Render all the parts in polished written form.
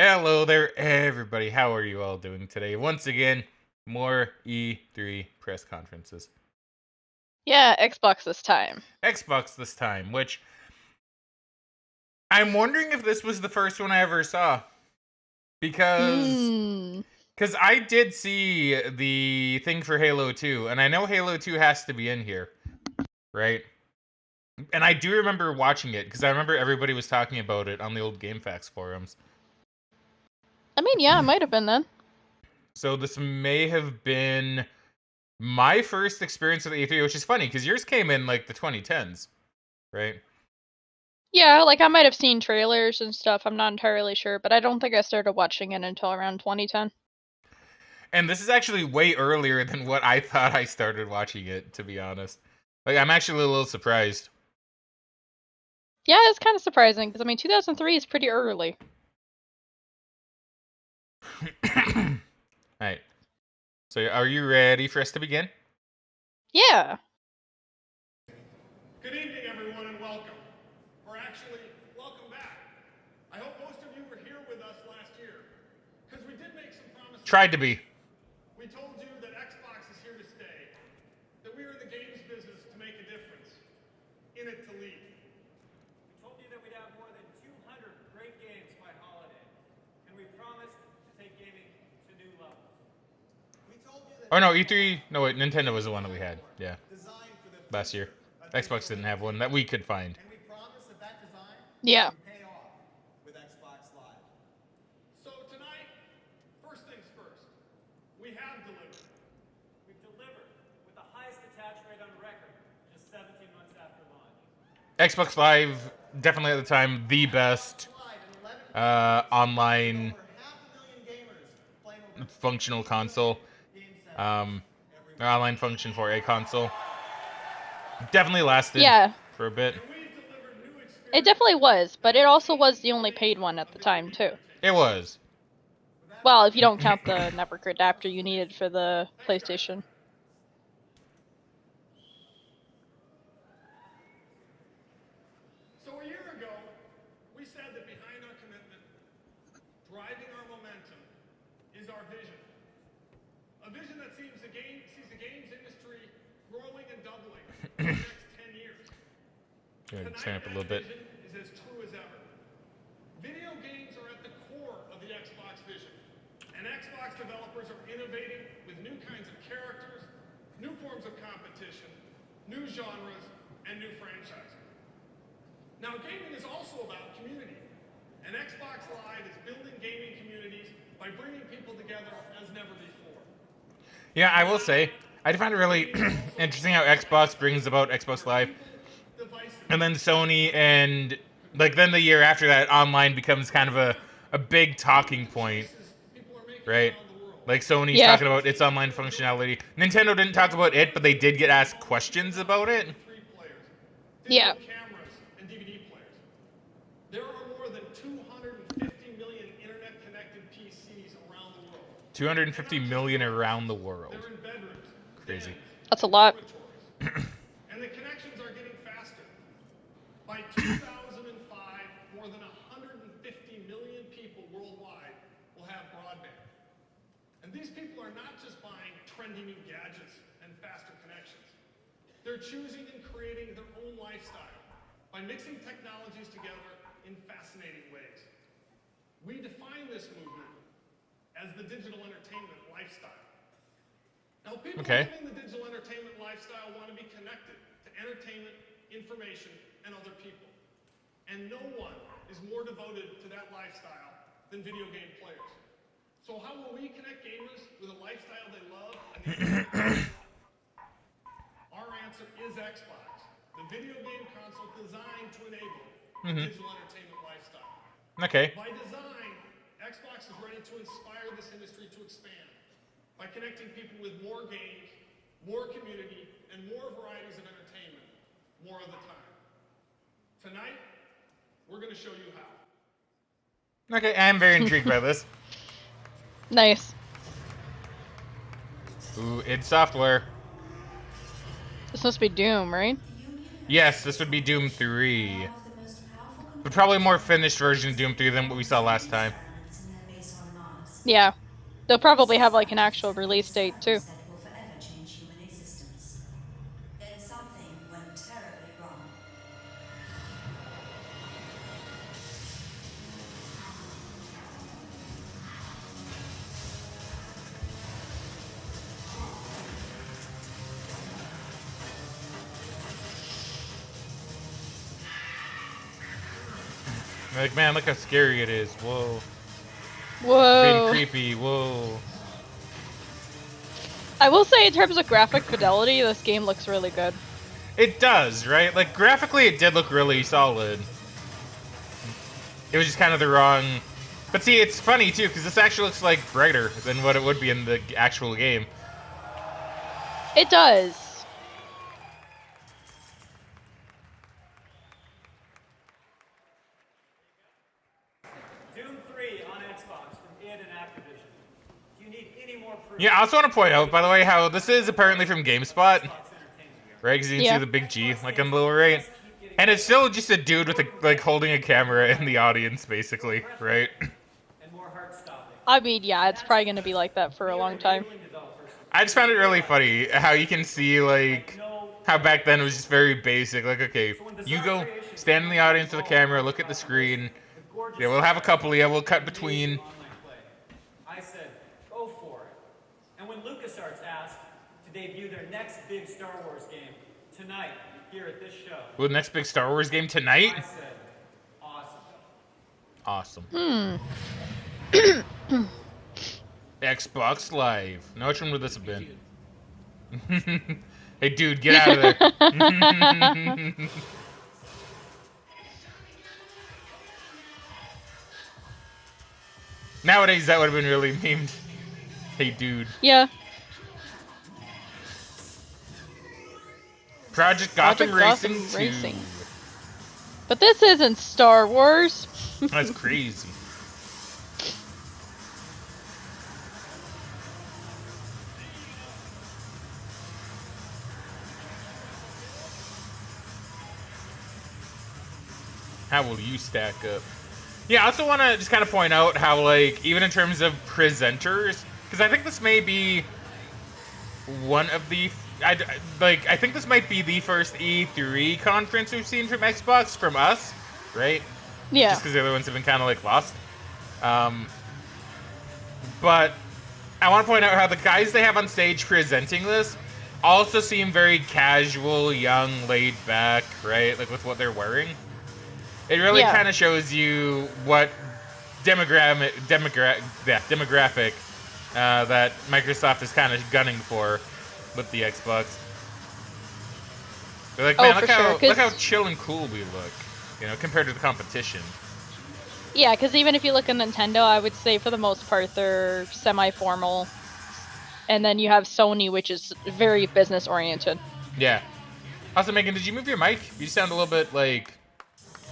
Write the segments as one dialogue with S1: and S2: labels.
S1: Hello there, everybody. How are you all doing today? Once again, more E3 press conferences.
S2: Yeah, Xbox this time.
S1: Xbox this time, which I'm wondering if this was the first one I ever saw. Because I did see the thing for Halo 2, and I know Halo 2 has to be in here, right? And I do remember watching it, because I remember everybody was talking about it on the old GameFAQs forums.
S2: I mean, yeah, it might have been then.
S1: So this may have been my first experience with E3, which is funny, because yours came in, like, the 2010s, right?
S2: Yeah, like, I might have seen trailers and stuff, I'm not entirely sure, but I don't think I started watching it until around 2010.
S1: And this is actually way earlier than what I thought I started watching it, to be honest. Like, I'm actually a little surprised.
S2: Yeah, it's kind of surprising, because, I mean, 2003 is pretty early.
S1: Alright. So, are you ready for us to begin?
S2: Yeah.
S3: Good evening, everyone, and welcome. Or actually, welcome back. I hope most of you were here with us last year, because we did make some promises.
S1: Tried to be.
S3: We told you that Xbox is here to stay, that we are in the games business to make a difference, in it to lead.
S4: We told you that we'd have more than 200 great games by holiday, and we promised to take gaming to new levels.
S3: We told you that
S1: Oh, no, E3... No, wait, Nintendo was the one that we had. Yeah. Last year. Xbox didn't have one that we could find.
S3: And we promised that that design
S2: Yeah.
S3: would pay off with Xbox Live. So tonight, first things first, we have delivered.
S4: We've delivered with the highest attach rate on record just 17 months after launch.
S1: Xbox Live, definitely at the time, the best online functional console. Online function for a console. Definitely lasted for a bit.
S2: It definitely was, but it also was the only paid one at the time, too.
S1: It was.
S2: Well, if you don't count the network adapter you needed for the PlayStation.
S3: So a year ago, we said that behind our commitment, driving our momentum, is our vision. A vision that sees the games industry growing and doubling in the next 10 years.
S1: Turn up a little bit.
S3: That vision is as true as ever. Video games are at the core of the Xbox vision, and Xbox developers are innovating with new kinds of characters, new forms of competition, new genres, and new franchises. Now, gaming is also about community, and Xbox Live is building gaming communities by bringing people together as never before.
S1: Yeah, I will say, I find it really interesting how Xbox brings about Xbox Live, and then Sony, and like then the year after that, online becomes kind of a big talking point, right? Like Sony's talking about its online functionality. Nintendo didn't talk about it, but they did get asked questions about it.
S2: Yeah.
S3: Cameras and DVD players. There are more than 250 million internet-connected PCs around the world.
S1: 250 million around the world.
S3: They're in bedrooms.
S1: Crazy.
S2: That's a lot.
S3: And the connections are getting faster. By 2005, more than 150 million people worldwide will have broadband. And these people are not just buying trendy new gadgets and faster connections. They're choosing and creating their own lifestyle by mixing technologies together in fascinating ways. We define this movement as the digital entertainment lifestyle. Now, people living the digital entertainment lifestyle want to be connected to entertainment, information, and other people. And no one is more devoted to that lifestyle than video game players. So how will we connect gamers with a lifestyle they love and the internet? Our answer is Xbox, the video game console designed to enable the digital entertainment lifestyle.
S1: Okay.
S3: By design, Xbox is ready to inspire this industry to expand by connecting people with more games, more community, and more varieties of entertainment more of the time. Tonight, we're going to show you how.
S1: Okay, I'm very intrigued by this.
S2: Nice.
S1: Ooh, id Software.
S2: This must be Doom, right?
S1: Yes, this would be Doom 3. But probably a more finished version of Doom 3 than what we saw last time.
S2: Yeah. They'll probably have like an actual release date too.
S5: That will forever change human existence. Then something went terribly wrong.
S1: Like, man, look how scary it is. Whoa.
S2: Whoa.
S1: Being creepy. Whoa.
S2: I will say, in terms of graphic fidelity, this game looks really good.
S1: It does, right? Like, graphically, it did look really solid. It was just kind of the wrong... But see, it's funny, too, because this actually looks, like, brighter than what it would be in the actual game.
S2: It does.
S4: Doom 3 on Xbox from id and Activision. Do you need any more proof?
S1: Yeah, I also want to point out, by the way, how this is apparently from GameSpot. Right? Because you can
S2: Yeah.
S1: see the big G, like, on the lower right. And it's still just a dude with, a, like, holding a camera in the audience, basically, right?
S4: And more heart-stopping.
S2: I mean, yeah, it's probably going to be like that for a long time.
S1: I just found it really funny how you can see, like, how back then it was just very basic. Like, okay, you go stand in the audience with the camera, look at the screen. Yeah, we'll have a couple, yeah, we'll cut between.
S4: I said, go for it. And when LucasArts asked to debut their next big Star Wars game tonight here at this show,
S1: Well, the next big Star Wars game tonight?
S4: I said, awesome.
S1: Xbox Live. Now, which one would this have been? Hey, dude, get out of there. Nowadays, that would have been really memed. Hey, dude.
S2: Yeah.
S1: Project Gotham
S2: Project
S1: Racing
S2: Gotham
S1: 2.
S2: Racing. But this isn't Star Wars.
S1: That's crazy. How will you stack up? Yeah, I also want to just kind of point out how, like, even in terms of presenters, because I think this may be one of the, I think this might be the first E3 conference we've seen from Xbox, from us, right?
S2: Yeah.
S1: Just because the other ones have been kind of, like, lost. But I want to point out how the guys they have on stage presenting this also seem very casual, young, laid back, right? Like, with what they're wearing. It really
S2: Yeah.
S1: kind of shows you what demographic that Microsoft is kind of gunning for with the Xbox. They're like,
S2: Oh,
S1: man,
S2: for
S1: look how
S2: sure, 'cause-
S1: look how chill and cool we look, you know, compared to the competition.
S2: Yeah, because even if you look at Nintendo, I would say for the most part they're semi-formal. And then you have Sony, which is very business-oriented.
S1: Yeah. Also, Megan, did you move your mic? You sound a little bit like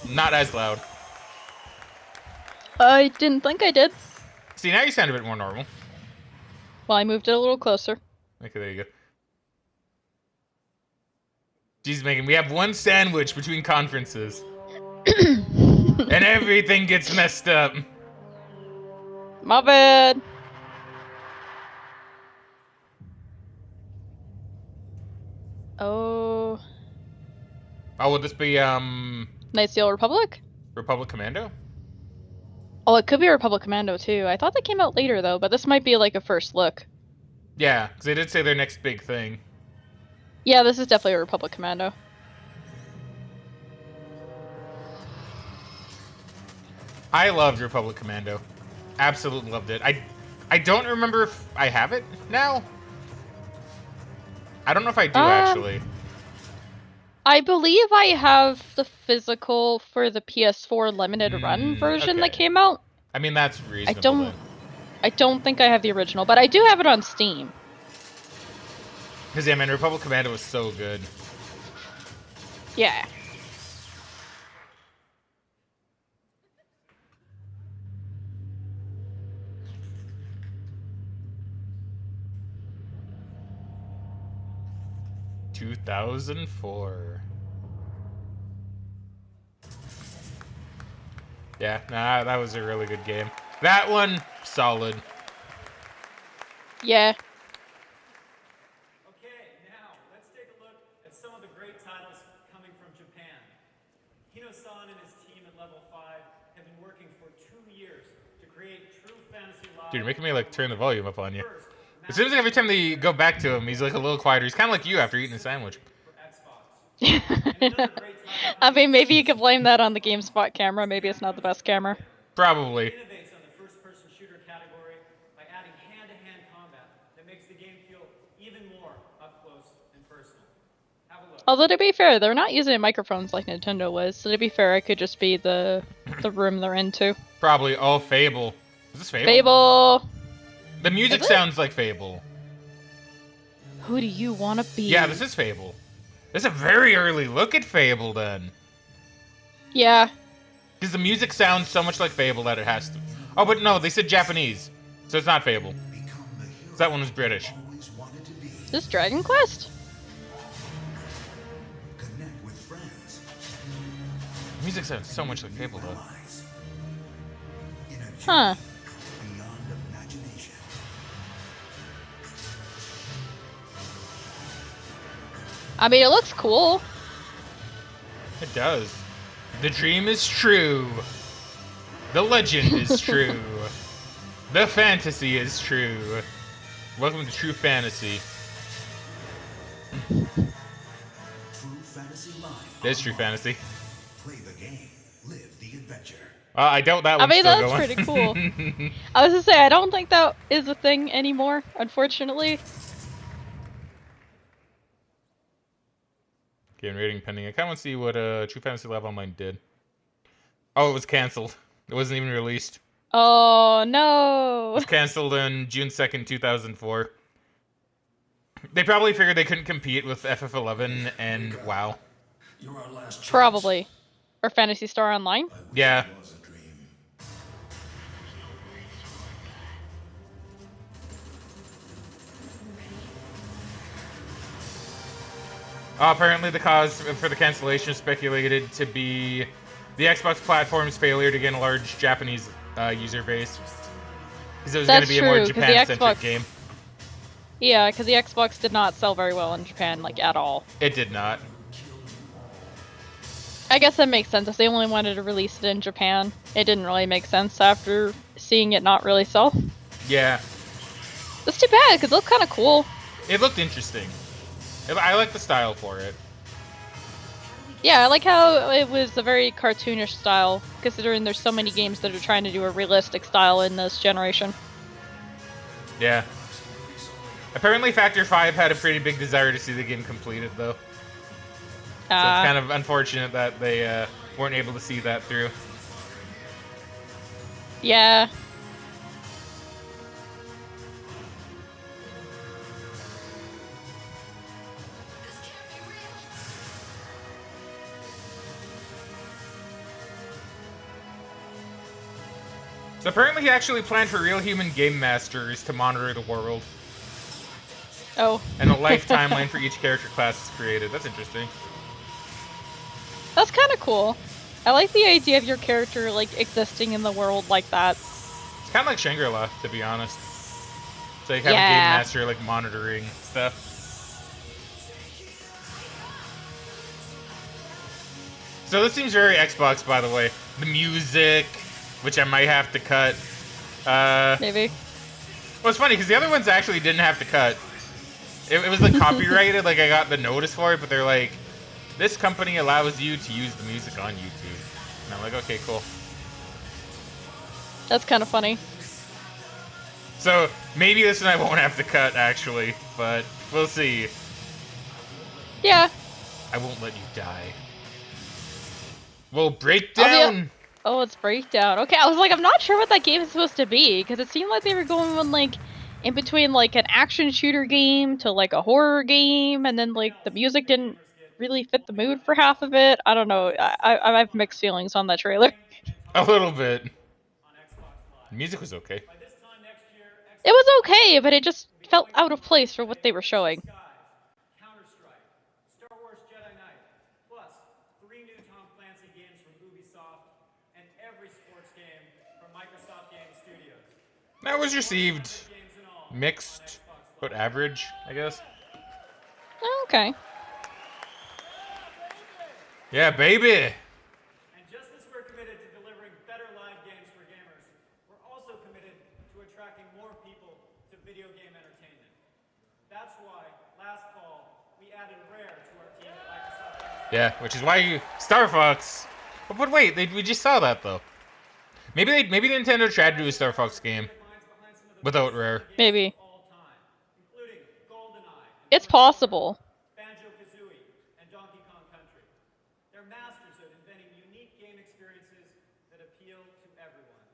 S1: not as loud.
S2: I didn't think I did.
S1: See, now you sound a bit more normal.
S2: Well, I moved it a little closer.
S1: Okay, there you go. Jeez, Megan, we have one sandwich between conferences. And everything gets messed up.
S2: My bad. Oh,
S1: Oh, would this be
S2: Knights of the Old Republic?
S1: Republic Commando?
S2: Oh, it could be Republic Commando too. I thought they came out later though, but this might be like a first look.
S1: Yeah, because they did say their next big thing.
S2: Yeah, this is definitely a Republic Commando.
S1: I loved Republic Commando. Absolutely loved it. I don't remember if I have it now. I don't know if I do, actually.
S2: I believe I have the physical for the PS4 limited run version that
S1: okay.
S2: came out.
S1: I mean, that's reasonable.
S2: don't- I don't think I have the original, but I do have it on Steam.
S1: Because, yeah, man, Republic Commando was so good.
S2: Yeah.
S1: – 2004. Yeah, nah, that was a really good game. That one, solid.
S2: Yeah.
S4: Okay, now let's take a look at some of the great titles coming from Japan. Hino-san and his team at Level 5 have been working for 2 years to create true fantasy live.
S1: Dude, you're making me like turn the volume up on you. It seems like every time they go back to him, he's like a little quieter. He's kind of like you after eating a sandwich.
S2: I mean, maybe you could blame that on the GameSpot camera. Maybe it's not the best camera.
S1: Probably.
S4: Innovates on the first-person shooter category by adding hand-to-hand combat that makes the game feel even more up close and personal. Have a look.
S2: Although to be fair, they're not using microphones like Nintendo was. So to be fair, it could just be the room they're into.
S1: Probably. Oh, Fable. Is this Fable?
S2: Fable.
S1: The music
S2: Is it?
S1: sounds like Fable.
S2: Who do you want to be?
S1: Yeah, this is Fable. This is a very early look at Fable then.
S2: Yeah.
S1: Because the music sounds so much like Fable that it has to. Oh, but no, they said Japanese. So it's not Fable. So that one was British.
S2: Is this Dragon Quest?
S6: Connect with friends.
S1: The music sounds so much like Fable though.
S6: In a journey
S2: Huh.
S6: beyond imagination.
S2: I mean, it looks cool.
S1: It does. The dream is true. The legend is true. The fantasy is true. Welcome to True Fantasy.
S6: True Fantasy Live.
S1: There's True Fantasy.
S6: Play the game. Live the adventure.
S1: I doubt that
S2: I
S1: one's
S2: mean,
S1: still
S2: that's
S1: going.
S2: pretty cool. I was gonna say, I don't think that is a thing anymore, unfortunately.
S1: Game rating pending. I kind of want to see what True Fantasy Live Online did. Oh, it was canceled. It wasn't even released.
S2: Oh
S1: It
S2: no.
S1: was canceled on June 2nd, 2004. They probably figured they couldn't compete with FF11 and WoW.
S6: You're our last chance.
S2: Probably. Or Phantasy Star Online.
S1: Yeah.
S6: It was a dream.
S1: Apparently the cause for the cancellation is speculated to be the Xbox platform's failure to gain a large Japanese user base. Because it was going to
S2: That's
S1: be a more
S2: true, 'cause the
S1: Japan-centric
S2: Xbox-
S1: game.
S2: Yeah, because the Xbox did not sell very well in Japan, like, at all.
S1: It did not.
S2: I guess that makes sense. If they only wanted to release it in Japan, it didn't really make sense after seeing it not really sell.
S1: Yeah.
S2: That's too bad, because it looked kind of cool.
S1: It looked interesting. I like the style for it.
S2: Yeah, I like how it was a very cartoonish style, considering there's so many games that are trying to do a realistic style in this generation.
S1: Yeah. Apparently Factor 5 had a pretty big desire to see the game completed, though. So it's kind of unfortunate that they weren't able to see that through.
S2: Yeah.
S1: So apparently he actually planned for real human game masters to monitor the world.
S2: Oh.
S1: And a life timeline for each character class is created. That's interesting.
S2: That's kind of cool. I like the idea of your character, like, existing in the world like that.
S1: It's kind of like Shangri-La, to be honest. So you have a game
S2: Yeah.
S1: master, like, monitoring stuff. So this seems very Xbox, by the way. The music, which I might have to cut.
S2: Maybe.
S1: Well, it's funny, because the other ones actually didn't have to cut. It was, like, copyrighted, like, I got the notice for it, but they're like, this company allows you to use the music on YouTube. And I'm like, okay, cool.
S2: That's kind of funny.
S1: So, maybe this one I won't have to cut, actually, but we'll see.
S2: Yeah.
S1: I won't let you die. Well,
S2: I'll be
S1: breakdown!
S2: Oh, it's Breakdown. Okay, I was like, I'm not sure what that game is supposed to be, because it seemed like they were going on, like, in between, like, an action shooter game to, like, a horror game, and then, like, the music didn't really fit the mood for half of it. I don't know. I have mixed feelings on that trailer.
S1: A little bit. The music was okay.
S2: It was okay, but it just felt out of place for what they were showing.
S4: Counter-Strike, Star Wars Jedi Knight, plus 3 new Tom Clancy games from Ubisoft, and every sports game from Microsoft Game Studios.
S1: That was received mixed, but average, I guess.
S2: Oh, okay.
S1: Yeah, baby.
S4: And just as we're committed to delivering better live games for gamers, we're also committed to attracting more people to video game entertainment. That's why last fall we added Rare to our team at Microsoft.
S1: Yeah, which is why Star Fox. But wait, we just saw that though. Maybe Nintendo tried to do a Star Fox game without Rare.
S2: Maybe.
S4: All time, including GoldenEye,
S2: It's possible.
S4: Banjo-Kazooie, and Donkey Kong Country. They're masters at inventing unique game experiences that appeal to everyone.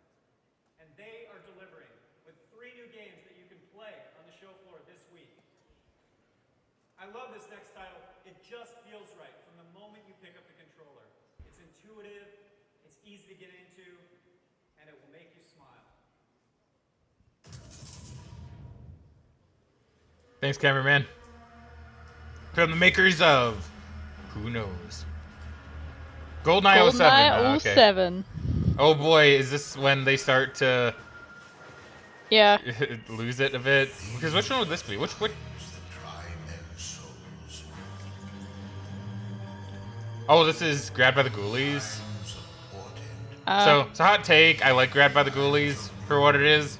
S4: And they are delivering with 3 new games that you can play on the show floor this week. I love this next title. It just feels right from the moment you pick up the controller. It's intuitive, it's easy to get into, and it will make you smile.
S1: Thanks, cameraman. From the makers of who knows? GoldenEye 07.
S2: GoldenEye
S1: Okay.
S2: 07.
S1: Oh boy, is this when they start to
S2: Yeah.
S1: lose it a bit? Because which one would this be? Which? Oh, this is Grabbed by the Ghoulies. So hot take. I like Grabbed by the Ghoulies for what it is.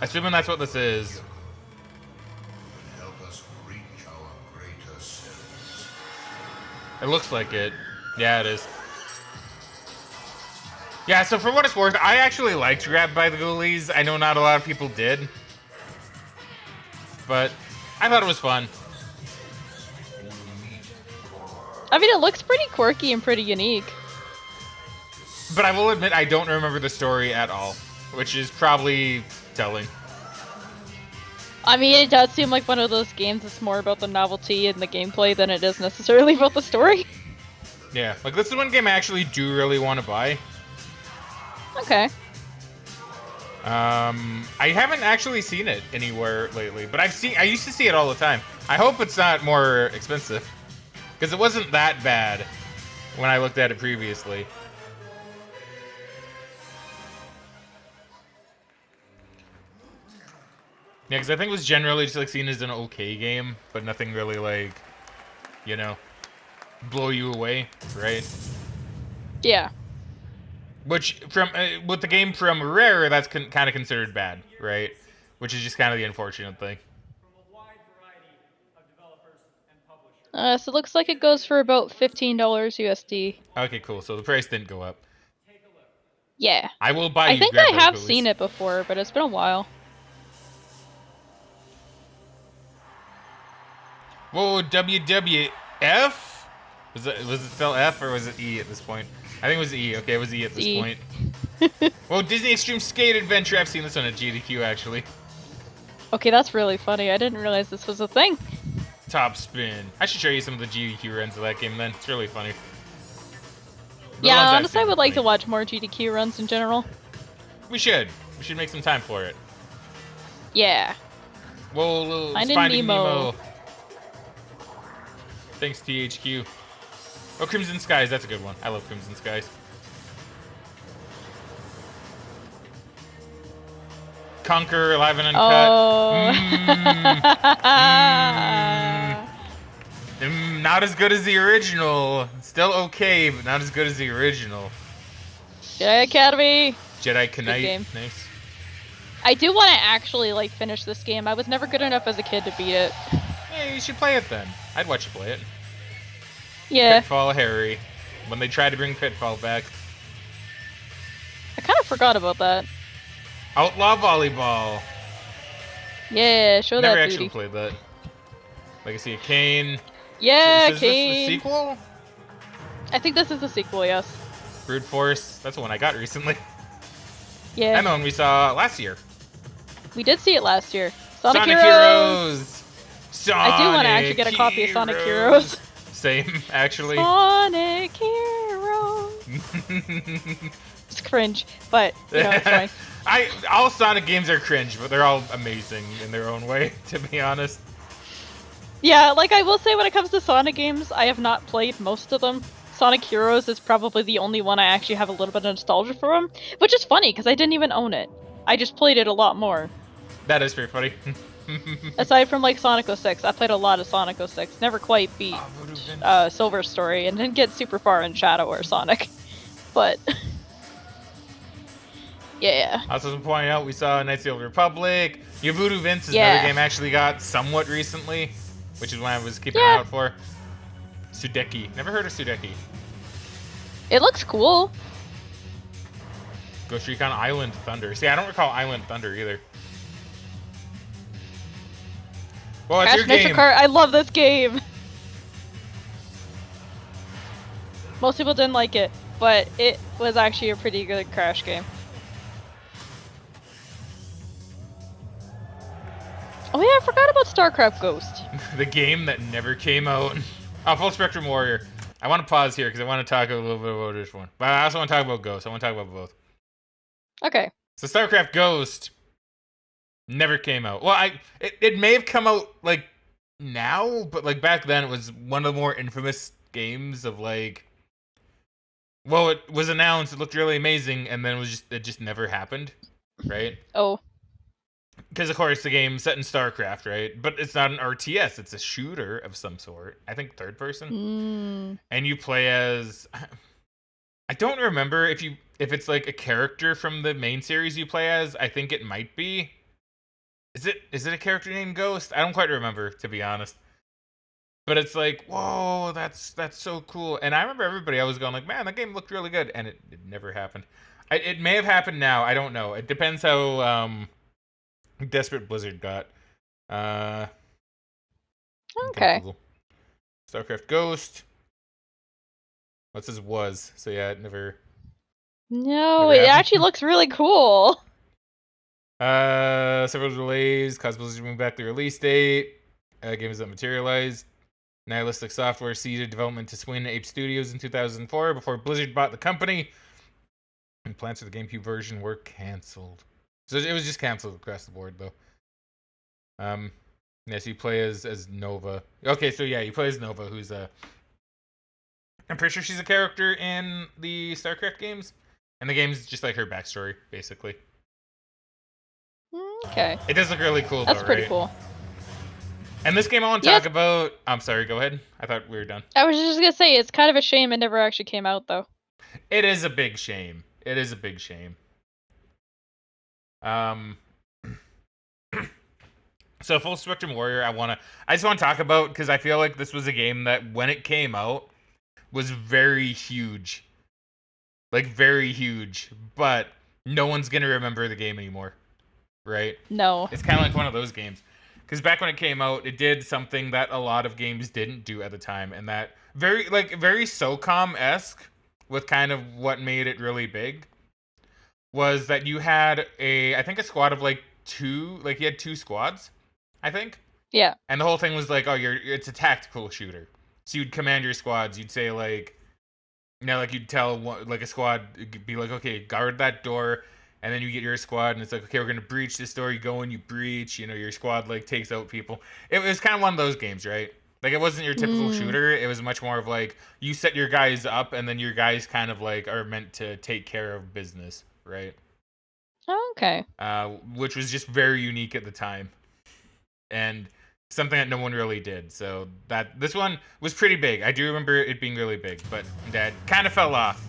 S1: Assuming that's what this is.
S6: Help us reach our greater selves.
S1: It looks like it. Yeah, it is. Yeah, so for what it's worth, I actually liked Grabbed by the Ghoulies. I know not a lot of people did. But I thought it was fun.
S2: I mean, it looks pretty quirky and pretty unique.
S1: But I will admit, I don't remember the story at all. Which is probably telling.
S2: I mean, it does seem like one of those games that's more about the novelty and the gameplay than it is necessarily about the story.
S1: Yeah, like this is one game I actually do really want to buy.
S2: Okay.
S1: I haven't actually seen it anywhere lately, but I used to see it all the time. I hope it's not more expensive. Because it wasn't that bad when I looked at it previously. Yeah, because I think it was generally just like seen as an okay game, but nothing really like, you know, blow you away, right?
S2: Yeah.
S1: Which from with the game from Rare, that's kind of considered bad, right? Which is just kind of the unfortunate thing.
S4: From a wide variety of developers and publishers.
S2: So it looks like it goes for about $15 USD.
S1: Okay, cool. So the price didn't go up.
S2: Yeah.
S1: I will buy.
S2: I think I have seen it before, but it's been a while.
S1: Whoa, WWF? Was it still F or was it E at this point? I think it was E. Okay, it was E at this
S2: E.
S1: point. Whoa, Disney Extreme Skate Adventure. I've seen this one at GDQ actually.
S2: Okay, that's really funny. I didn't realize this was a thing.
S1: Top Spin. I should show you some of the GDQ runs of that game then. It's really funny. The
S2: Yeah,
S1: ones I've
S2: honestly, I
S1: seen
S2: would
S1: are
S2: like to
S1: funny.
S2: watch more GDQ runs in general.
S1: We should. We should make some time for it.
S2: Yeah.
S1: Whoa, little
S2: Finding
S1: Finding
S2: Nemo.
S1: Nemo. Thanks, THQ. Oh, Crimson Skies. That's a good one. I love Crimson Skies. Conquer, Live and Uncut.
S2: Oh.
S1: Not as good as the original. Still okay, but not as good as the original.
S2: Jedi Academy.
S1: Jedi Knight.
S2: game.
S1: Nice.
S2: I do want to actually like finish this game. I was never good enough as a kid to beat it.
S1: Yeah, you should play it then. I'd watch you play it.
S2: Yeah,
S1: Pitfall Harry. When they tried to bring Pitfall back.
S2: I kind of forgot about that.
S1: Outlaw Volleyball.
S2: Yeah, show
S1: Never
S2: that
S1: actually
S2: booty.
S1: played that. Legacy of Kain.
S2: Yeah,
S1: Is this the
S2: Kane.
S1: sequel?
S2: I think this is the sequel. Yes.
S1: Brute Force. That's the one I got recently.
S2: Yeah.
S1: And the one we saw last year.
S2: We did see it last year. Sonic
S1: Sonic
S2: Heroes.
S1: Sonic
S2: I do want to actually get a copy of Sonic Heroes.
S1: Same, actually.
S2: Sonic Heroes. It's cringe, but you know, it's fine.
S1: All Sonic games are cringe, but they're all amazing in their own way, to be honest.
S2: Yeah, like I will say when it comes to Sonic games, I have not played most of them. Sonic Heroes is probably the only one I actually have a little bit of nostalgia for them, which is funny because I didn't even own it. I just played it a lot more.
S1: That is pretty funny.
S2: Aside from like Sonic 06, I played a lot of Sonic 06. Never quite beat
S1: Oh, Voodoo Vince.
S2: Silver Story, and didn't get super far in Shadow or Sonic. But yeah,
S1: I also want to point out we saw Knights of the Old Republic. Voodoo Vince is
S2: Yeah.
S1: another game I actually got somewhat recently, which is what I was keeping
S2: Yeah.
S1: an eye out for. Sudeki. Never heard of Sudeki.
S2: it looks cool.
S1: Ghost Recon Island Thunder. See, I don't recall Island Thunder either. Well, it's
S2: Crash
S1: your
S2: Nitro
S1: game.
S2: Kart, I love this game. Most people didn't like it, but it was actually a pretty good Crash game. Oh yeah, I forgot about StarCraft Ghost.
S1: The game that never came out. Oh, Full Spectrum Warrior. I want to pause here because I want to talk a little bit about this one. But I also want to talk about Ghost. I want to talk about both.
S2: Okay.
S1: So StarCraft Ghost never came out. Well, it may have come out like now, but like back then it was one of the more infamous games of like. Well, it was announced, it looked really amazing, and then it just never happened, right?
S2: Oh.
S1: Because of course the game's set in StarCraft, right? But it's not an RTS; it's a shooter of some sort. I think third person, and you play as. I don't remember if it's like a character from the main series you play as. I think it might be. Is it a character named Ghost? I don't quite remember, to be honest. But it's like, whoa, that's so cool. And I remember everybody always going like, man, that game looked really good, and it never happened. It may have happened now. I don't know. It depends how desperate Blizzard got.
S2: Okay.
S1: Google. StarCraft Ghost. What's his was? So yeah, it never.
S2: No,
S1: Never
S2: it
S1: happened.
S2: actually looks really cool.
S1: Several delays caused Blizzard to move back the release date. Game is not materialized. Nihilistic Software ceded development to Swin Ape Studios in 2004 before Blizzard bought the company. And plans for the GameCube version were canceled. So it was just canceled across the board, though. Yeah, so you play as Nova. Okay, so yeah, you play as Nova, who's a. I'm pretty sure she's a character in the StarCraft games, and the game's just like her backstory, basically.
S2: Okay.
S1: It does look really cool,
S2: That's
S1: though,
S2: pretty
S1: right?
S2: cool.
S1: And this game I want to
S2: Yeah.
S1: talk about. I'm sorry, go ahead. I thought we were done.
S2: I was just gonna say, it's kind of a shame it never actually came out, though.
S1: It is a big shame. It is a big shame. So Full Spectrum Warrior, I just want to talk about because I feel like this was a game that when it came out was very huge, like very huge. But no one's gonna remember the game anymore, right?
S2: No.
S1: It's kind of like one of those games. Because back when it came out, it did something that a lot of games didn't do at the time, and that very SOCOM-esque with kind of what made it really big was that you had I think a squad of like two, like you had two squads, I think.
S2: Yeah.
S1: And the whole thing was like, it's a tactical shooter. So you'd command your squads. You'd say like, like you'd tell like a squad, it'd be like, okay, guard that door. And then you get your squad, and it's like, okay, we're gonna breach this door. You go and you breach. Your squad like takes out people. It was kind of one of those games, right? Like it wasn't your typical shooter. It was much more of like you set your guys up, and then your guys kind of like are meant to take care of business, right?
S2: Oh, okay.
S1: Which was just very unique at the time, and something that no one really did. So this one was pretty big. I do remember it being really big, but that kind of fell off.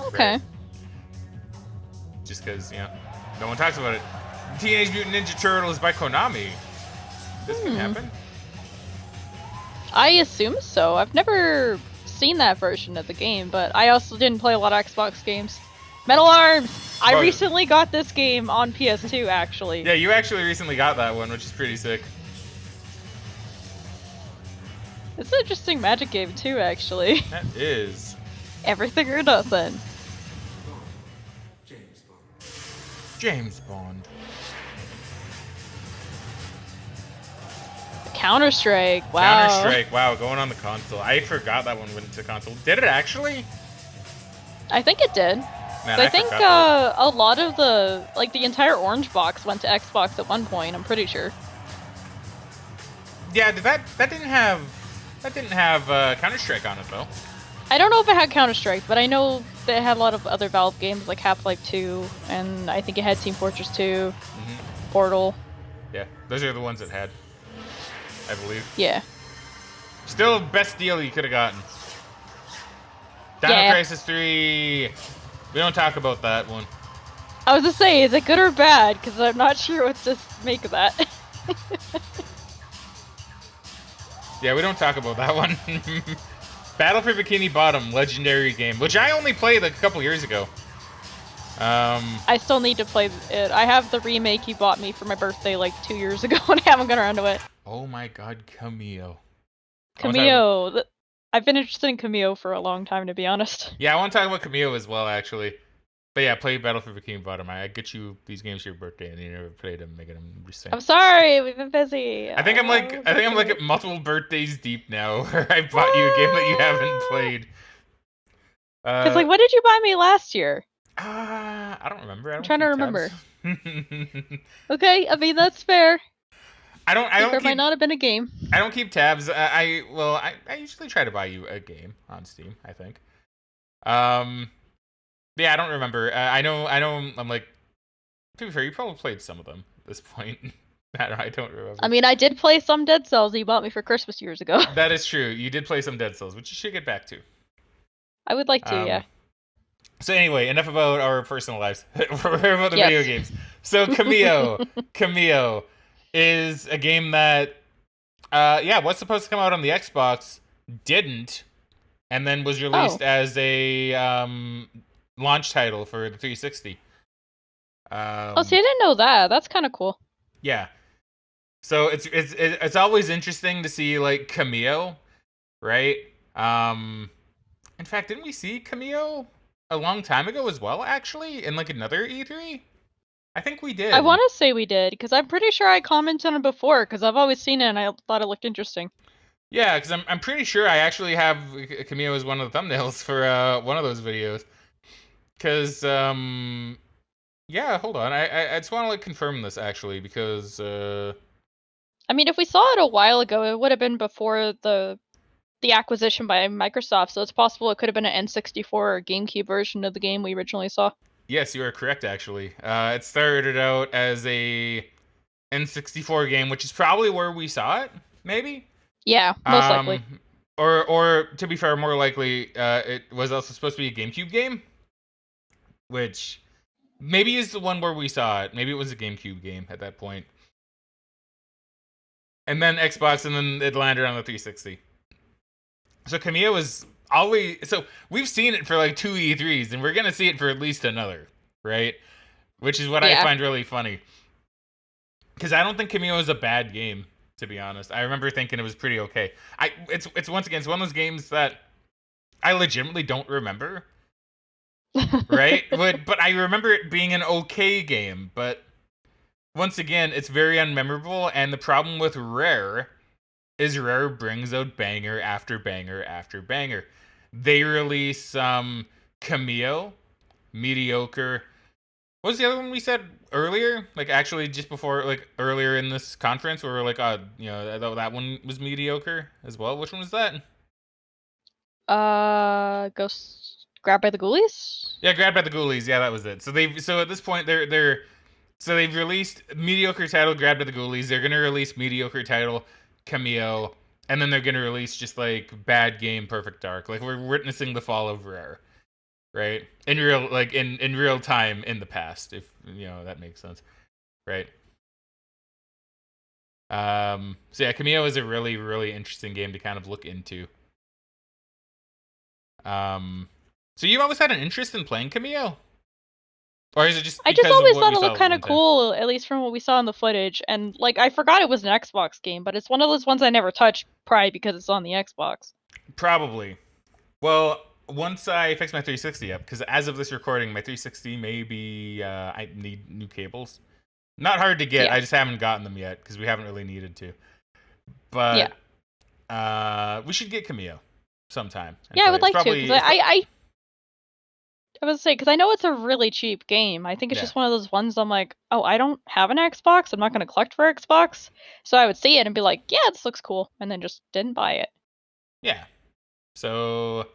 S2: Okay.
S1: Right? Just because, no one talks about it. Teenage Mutant Ninja Turtles by Konami. This can happen.
S2: I assume so. I've never seen that version of the game, but I also didn't play a lot of Xbox games. Metal Arms! I
S1: Oh.
S2: recently got this game on PS2, actually.
S1: Yeah, you actually recently got that one, which is pretty sick.
S2: It's an interesting Magic game, too, actually.
S1: That is.
S2: Everything or nothing.
S6: James Bond.
S1: James Bond.
S2: Counter-Strike, wow.
S1: Counter-Strike, wow, going on the console. I forgot that one went to console. Did it actually?
S2: I think it did.
S1: Man,
S2: I think
S1: forgot that.
S2: a lot of the entire orange box went to Xbox at one point, I'm pretty sure.
S1: Yeah, that didn't have Counter-Strike on it though.
S2: I don't know if it had Counter-Strike, but I know that it had a lot of other Valve games like Half-Life 2, and I think it had Team Fortress 2. Portal.
S1: Yeah, those are the ones it had, I believe.
S2: Yeah.
S1: Still, best deal you could have gotten. Dino
S2: Yeah.
S1: Crisis 3. We don't talk about that one.
S2: I was to say, is it good or bad? Because I'm not sure what to make of that.
S1: Yeah, we don't talk about that one. Battle for Bikini Bottom, legendary game, which I only played like a couple years ago.
S2: I still need to play it. I have the remake you bought me for my birthday like 2 years ago, and I haven't got around to it.
S1: Oh my god, Camille.
S2: Camille. I've been interested in Camille for a long time, to be honest.
S1: Yeah, I want to talk about Camille as well, actually. But yeah, play Battle for Bikini Bottom. I get you these games for your birthday, and you never played them. Megan, I'm just saying.
S2: I'm sorry, we've been busy.
S1: I think I'm like at multiple birthdays deep now, where I bought you a game that you haven't played.
S2: Because like, what did you buy me last year?
S1: I don't remember. I'm
S2: trying to remember. Okay, I mean that's fair.
S1: I don't
S2: There
S1: keep,
S2: might not have been a game.
S1: I don't keep tabs. I usually try to buy you a game on Steam, I think. Yeah, I don't remember. I know. I'm like, to be fair, you probably played some of them at this point. I don't remember.
S2: I mean, I did play some Dead Cells that you bought me for Christmas years ago.
S1: That is true. You did play some Dead Cells, which you should get back to.
S2: I would like to, yeah.
S1: So anyway, enough about our personal lives. We're about the video games. So Camille is a game that, was supposed to come out on the Xbox, didn't, and then was released as a launch title for the 360.
S2: See, I didn't know that. That's kind of cool.
S1: Yeah. So it's always interesting to see like Camille, right? In fact, didn't we see Camille a long time ago as well? Actually, in like another E3. I think we did.
S2: I want to say we did because I'm pretty sure I commented on it before because I've always seen it and I thought it looked interesting.
S1: Yeah, because I'm pretty sure I actually have Camille as one of the thumbnails for one of those videos. Because yeah, hold on. I just want to like confirm this actually because
S2: I mean, if we saw it a while ago, it would have been before the acquisition by Microsoft, so it's possible it could have been an N64 or GameCube version of the game we originally saw.
S1: Yes, you are correct actually. It started out as a N64 game, which is probably where we saw it, maybe?
S2: Yeah, most likely.
S1: Or to be fair, more likely, it was also supposed to be a GameCube game, which maybe is the one where we saw it. Maybe it was a GameCube game at that point. And then Xbox, and then it landed on the 360. So Camille was always... So we've seen it for like 2 E3s, and we're going to see it for at least another, right? Which is what I find really funny. Because I don't think Camille is a bad game, to be honest. I remember thinking it was pretty okay. It's once again, it's one of those games that I legitimately don't remember. Right? But I remember it being an okay game. But once again, it's very unmemorable. And the problem with Rare is Rare brings out banger after banger after banger. They release Camille, mediocre. What was the other one we said earlier? Like actually just before, like earlier in this conference, where we're like, that one was mediocre as well. Which one was that?
S2: Ghost Grabbed by the Ghoulies?
S1: Yeah, Grabbed by the Ghoulies. Yeah, that was it. So at this point they've released mediocre title Grabbed by the Ghoulies. They're gonna release mediocre title Camille, and then they're gonna release just like bad game Perfect Dark. Like we're witnessing the fall of Rare, right? In real time in the past, if that makes sense, right? So yeah, Camille is a really, really interesting game to kind of look into. So you've always had an interest in playing Camille? Or is it just
S2: I just always thought it looked kind of cool, at least from what we saw in the footage. And like, I forgot it was an Xbox game, but it's one of those ones I never touched, probably because it's on the Xbox.
S1: Probably. Well, once I fix my 360 up, because as of this recording, my 360 maybe I need new cables. Not hard to get. I just haven't gotten them yet because we haven't really needed to. But we should get Camille sometime.
S2: Yeah, I would like to. Cause I was say, because I know it's a really cheap game. I think it's just one of those ones I'm like, oh, I don't have an Xbox. I'm not going to collect for Xbox. So I would see it and be like, yeah, this looks cool. And then just didn't buy it.
S1: Yeah. So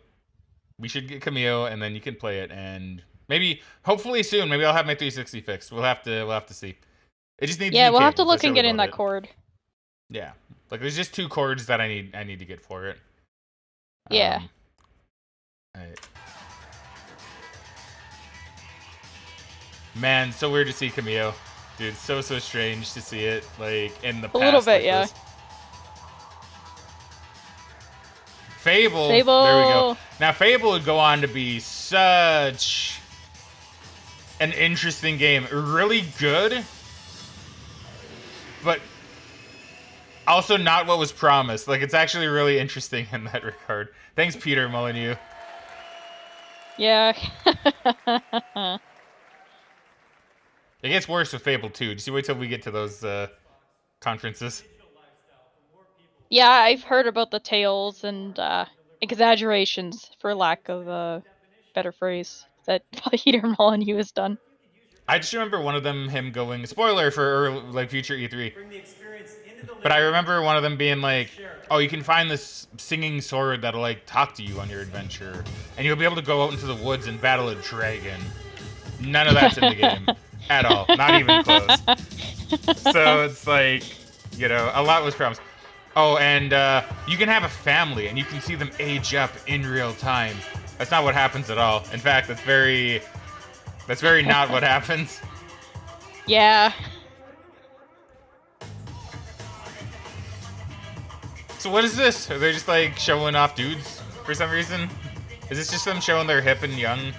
S1: we should get Camille and then you can play it. And maybe, hopefully soon, maybe I'll have my 360 fixed. We'll have to see. It just needs
S2: Yeah,
S1: new
S2: we'll have to
S1: cables.
S2: look
S1: That's
S2: and
S1: really
S2: get in
S1: about
S2: that
S1: it.
S2: cord.
S1: Yeah, like there's just 2 cords that I need to get for it.
S2: Yeah.
S1: Alright. Man, so weird to see Camille. Dude, so strange to see it, like, in the past.
S2: A little bit,
S1: like
S2: yeah.
S1: this. Fable. There we go.
S2: Fable.
S1: Now, Fable would go on to be such an interesting game. Really good, but also not what was promised. Like, it's actually really interesting in that regard. Thanks, Peter Molyneux.
S2: Yeah.
S1: It gets worse with Fable 2. Just wait till we get to those conferences.
S2: Yeah, I've heard about the tales and exaggerations, for lack of a better phrase, that Peter Molyneux has done.
S1: I just remember one of them, him going, spoiler for early, like future E3.
S4: Bring the experience into the
S1: But I
S4: living
S1: remember one of them being like, oh, you can find this singing sword that'll like talk to you on your adventure. And you'll be able to go out into the woods and battle a dragon. None of that's in the game. At all. Not even close. So it's like, you know, a lot was promised. Oh, and you can have a family and you can see them age up in real time. That's not what happens at all. In fact, that's very not what happens.
S2: Yeah.
S1: So what is this? Are they just like showing off dudes for some reason? Is this just them showing they're hip and young?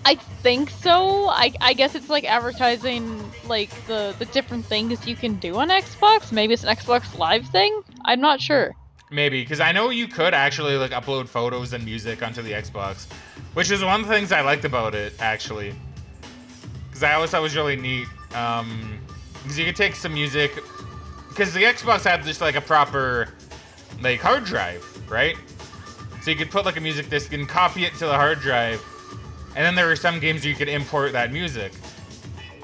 S2: I think so. I guess it's like advertising like the different things you can do on Xbox. Maybe it's an Xbox Live thing. I'm not sure.
S1: Maybe, because I know you could actually like upload photos and music onto the Xbox, which is one of the things I liked about it actually. Because I always thought it was really neat. Because you could take some music, because the Xbox had just like a proper like hard drive, right? So you could put like a music disc and copy it to the hard drive. And then there were some games you could import that music.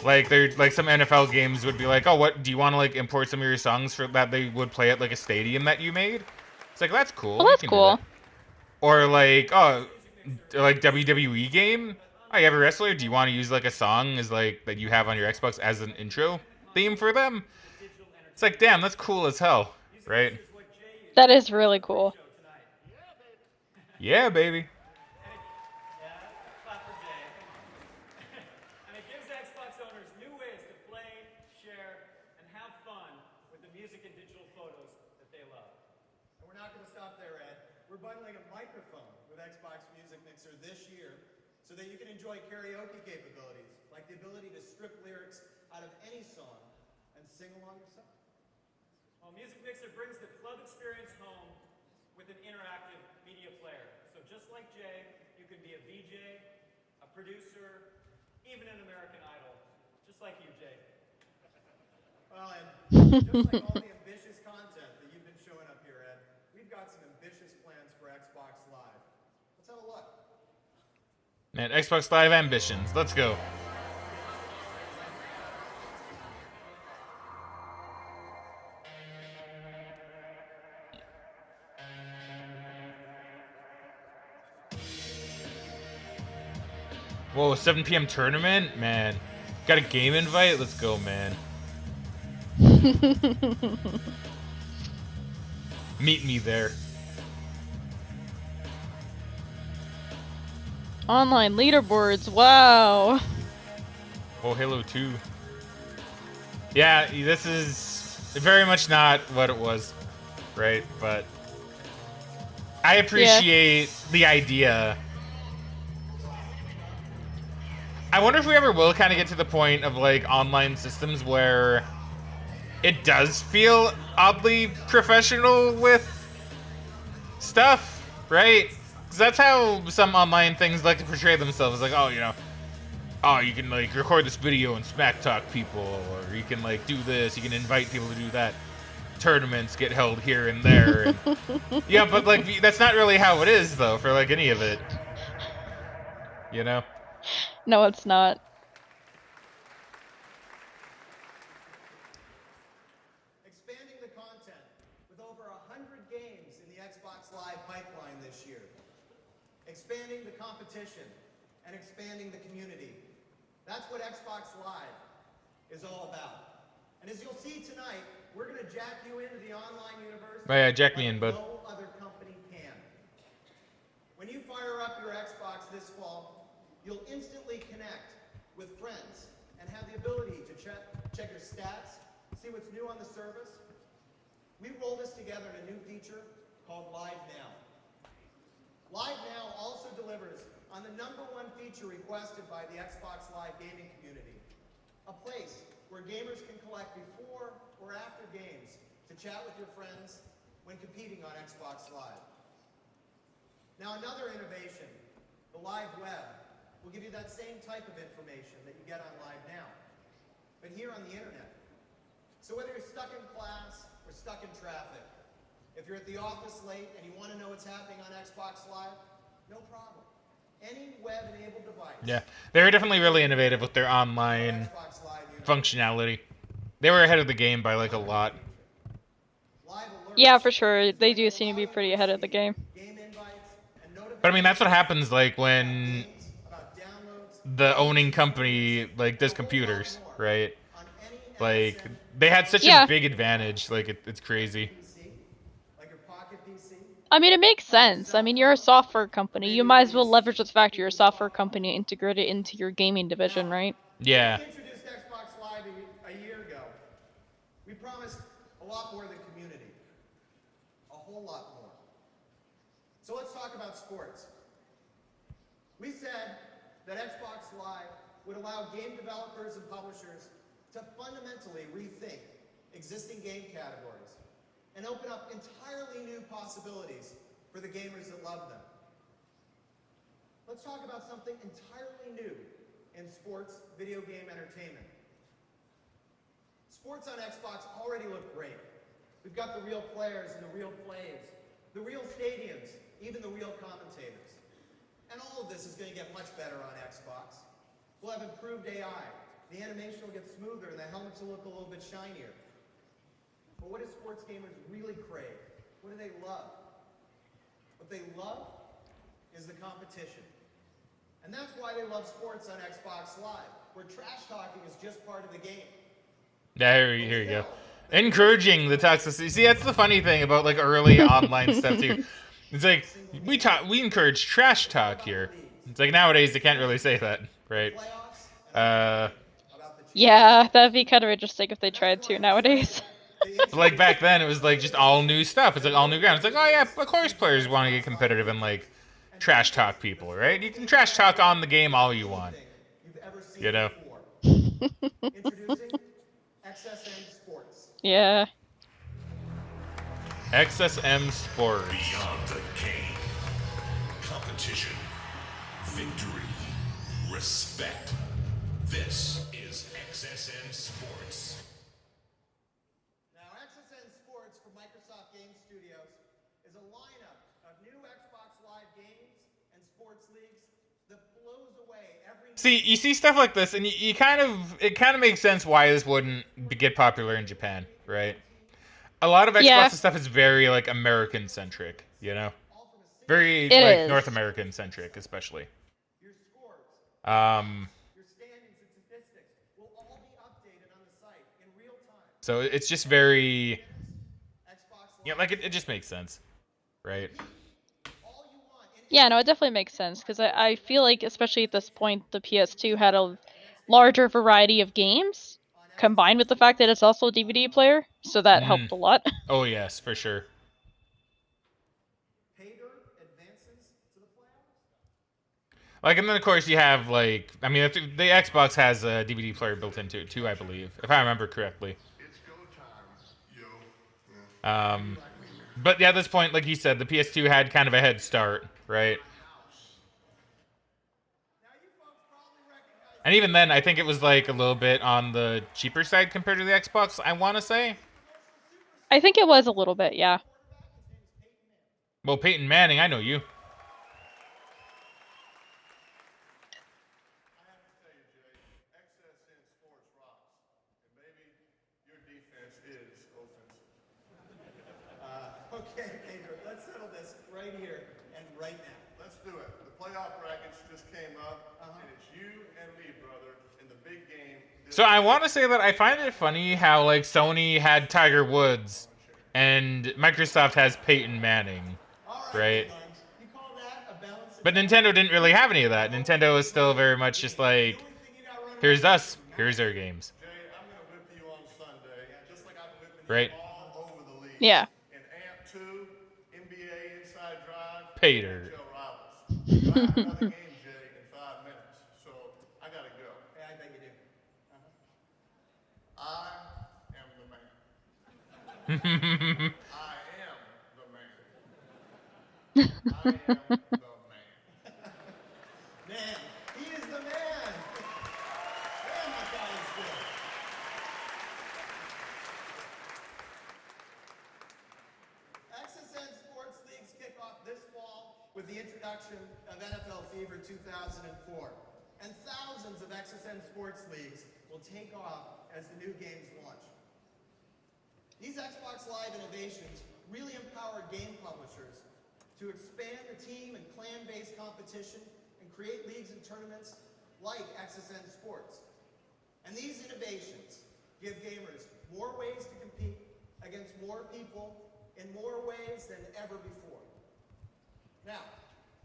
S1: Like some NFL games would be like, oh, what do you want to like import some of your songs for that they would play at like a stadium that you made? It's like that's cool.
S2: Well, that's
S1: you can do
S2: cool.
S1: that. Or like like WWE game. Oh, you have a wrestler? Do you want to use like a song as like that you have on your Xbox as an intro theme for them? It's like, damn, that's cool as hell, right?
S2: That is really cool.
S1: Yeah, baby.
S4: Clap for Jay. And it gives Xbox owners new ways to play, share, and have fun with the music and digital photos that they love.
S7: And we're not going to stop there, Ed. We're bundling a microphone with Xbox Music Mixer this year so that you can enjoy karaoke capabilities, like the ability to strip lyrics out of any song and sing along yourself.
S4: Well, Music Mixer brings the club experience home with an interactive media player. So just like Jay, you can be a VJ, a producer, even an American Idol. Just like you, Jay.
S7: Well, and just like all the ambitious content that you've been showing up here, Ed, we've got some ambitious plans for Xbox Live. Let's have a look.
S1: Man, Xbox Live ambitions. Let's go. Whoa, 7 p.m. tournament? Man. Got a game invite? Let's go, man. Meet me there.
S2: Online leaderboards. Wow.
S1: Oh, Halo 2. Yeah, this is very much not what it was, right? But I appreciate the idea. I wonder if we ever will kind of get to the point of like online systems where it does feel oddly professional with stuff, right? Because that's how some online things like to portray themselves. Like, oh, you know, oh, you can like record this video and smack talk people, or you can like do this, you can invite people to do that. Tournaments get held here and there. And, yeah, but like that's not really how it is though for like any of it. You know?
S2: No, it's not.
S7: Expanding the content with over 100 games in the Xbox Live pipeline this year. Expanding the competition and expanding the community. That's what Xbox Live is all about. And as you'll see tonight, we're going to jack you into the online universe.
S1: Oh yeah, jack me in, bud.
S7: No other company can. When you fire up your Xbox this fall, you'll instantly connect with friends and have the ability to check your stats, see what's new on the service. We roll this together in a new feature called Live Now. Live Now also delivers on the #1 feature requested by the Xbox Live gaming community, a place where gamers can collect before or after games to chat with your friends when competing on Xbox Live. Now another innovation, the Live Web, will give you that same type of information that you get on Live Now, but here on the internet. So whether you're stuck in class or stuck in traffic, if you're at the office late and you want to know what's happening on Xbox Live, no problem. Any web-enabled device.
S1: Yeah, they were definitely really innovative with their online
S7: Xbox Live
S1: functionality. They were ahead of the game by like a lot.
S7: Live alerts,
S2: Yeah, for sure. They do seem to be pretty ahead of the game.
S7: game invites, and
S1: But I mean, that's what happens like when
S7: notifications about downloads
S1: the owning company like does computers, right?
S7: on any
S1: Like
S7: MSN
S1: they had such
S2: Yeah.
S1: a big advantage. Like it's crazy.
S7: PC, like your Pocket PC.
S2: I mean, it makes sense. I mean, you're a software company. You might as well leverage the fact you're a software company and integrate it into your gaming division, right?
S1: Yeah.
S7: When we introduced Xbox Live a year ago, we promised a lot more than community. A whole lot more. So let's talk about sports. We said that Xbox Live would allow game developers and publishers to fundamentally rethink existing game categories and open up entirely new possibilities for the gamers that love them. Let's talk about something entirely new in sports video game entertainment. Sports on Xbox already look great. We've got the real players and the real plays, the real stadiums, even the real commentators. And all of this is going to get much better on Xbox. We'll have improved AI. The animation will get smoother and the helmets will look a little bit shinier. But what do sports gamers really crave? What do they love? What they love is the competition. And that's why they love sports on Xbox Live, where trash talking is just part of the game.
S1: Yeah, here you go. Encouraging the toxicity. See, that's the funny thing about like early online stuff too. It's like we encourage trash talk here. It's like nowadays they can't really say that, right?
S2: Yeah, that'd be kind of interesting if they tried to nowadays.
S1: But like back then, it was like just all new stuff. It's like all new ground. It's like, oh yeah, of course players want to get competitive and like trash talk people, right? You can trash talk on the game all you want, you know?
S7: Introducing XSM Sports.
S2: Yeah.
S1: XSM Sports.
S6: Beyond the game. Competition. Victory. Respect. This is XSN Sports.
S7: Now, XSN Sports from Microsoft Game Studios is a lineup of new Xbox Live games and sports leagues that blows away every.
S1: See, you see stuff like this, and it kind of makes sense why this wouldn't get popular in Japan, right? A lot of Xbox
S2: Yeah.
S1: stuff is very like American centric, you know, very
S2: It
S1: like
S2: is.
S1: North American centric, especially.
S7: Your scores, your standings and statistics will all be updated on the site in real time.
S1: So it's just very,
S7: Xbox Live.
S1: you know, like it just makes sense, right?
S7: All you want in
S2: Yeah, no, it definitely makes sense because I feel like, especially at this point, the PS2 had a larger variety of games combined with the fact that it's also a DVD player, so that helped a lot.
S1: Oh yes, for sure.
S7: Pay dirt advances to the playoffs.
S1: Like, and then of course you have like, I mean, the Xbox has a DVD player built into it too, I believe, if I remember correctly.
S6: It's go time, yo.
S1: But yeah, at this point, like you said, the PS2 had kind of a head start, right?
S7: Now you folks probably recognize
S1: And even then, I think it was like a little bit on the cheaper side compared to the Xbox, I want to say.
S2: I think it was a little bit, yeah.
S1: Well, Peyton Manning, I know you.
S3: I have to tell you, Jay, XSN Sports rocks. And baby, your defense is offensive.
S7: Okay, Pedro, let's settle this right here and right now.
S3: Let's do it. The playoff brackets just came up, and it's you and me, brother, in the big game
S1: So I want to say that I find it funny how like Sony had Tiger Woods and Microsoft has Peyton Manning, right?
S7: You call that a balance?
S1: But Nintendo didn't really have any of that. Nintendo is still very much just like, here's us, here's our games,
S6: Jay, I'm gonna whip you on Sunday, just like I've been whipping
S1: right?
S6: you all over the league.
S2: Yeah.
S6: In AMP 2, NBA Inside Drive,
S1: Pater.
S6: Joe Rivals. But I have another game, Jay, in 5 minutes, so I gotta go.
S7: Yeah, I bet you do.
S6: I am the man. I am the man. I am the man.
S7: Man, he is the man. Man, that guy is good. XSN Sports Leagues kick off this fall with the introduction of NFL Fever 2004. And thousands of XSN Sports Leagues will take off as the new games launch. These Xbox Live innovations really empower game publishers to expand the team and clan-based competition and create leagues and tournaments like XSN Sports. And these innovations give gamers more ways to compete against more people in more ways than ever before. Now,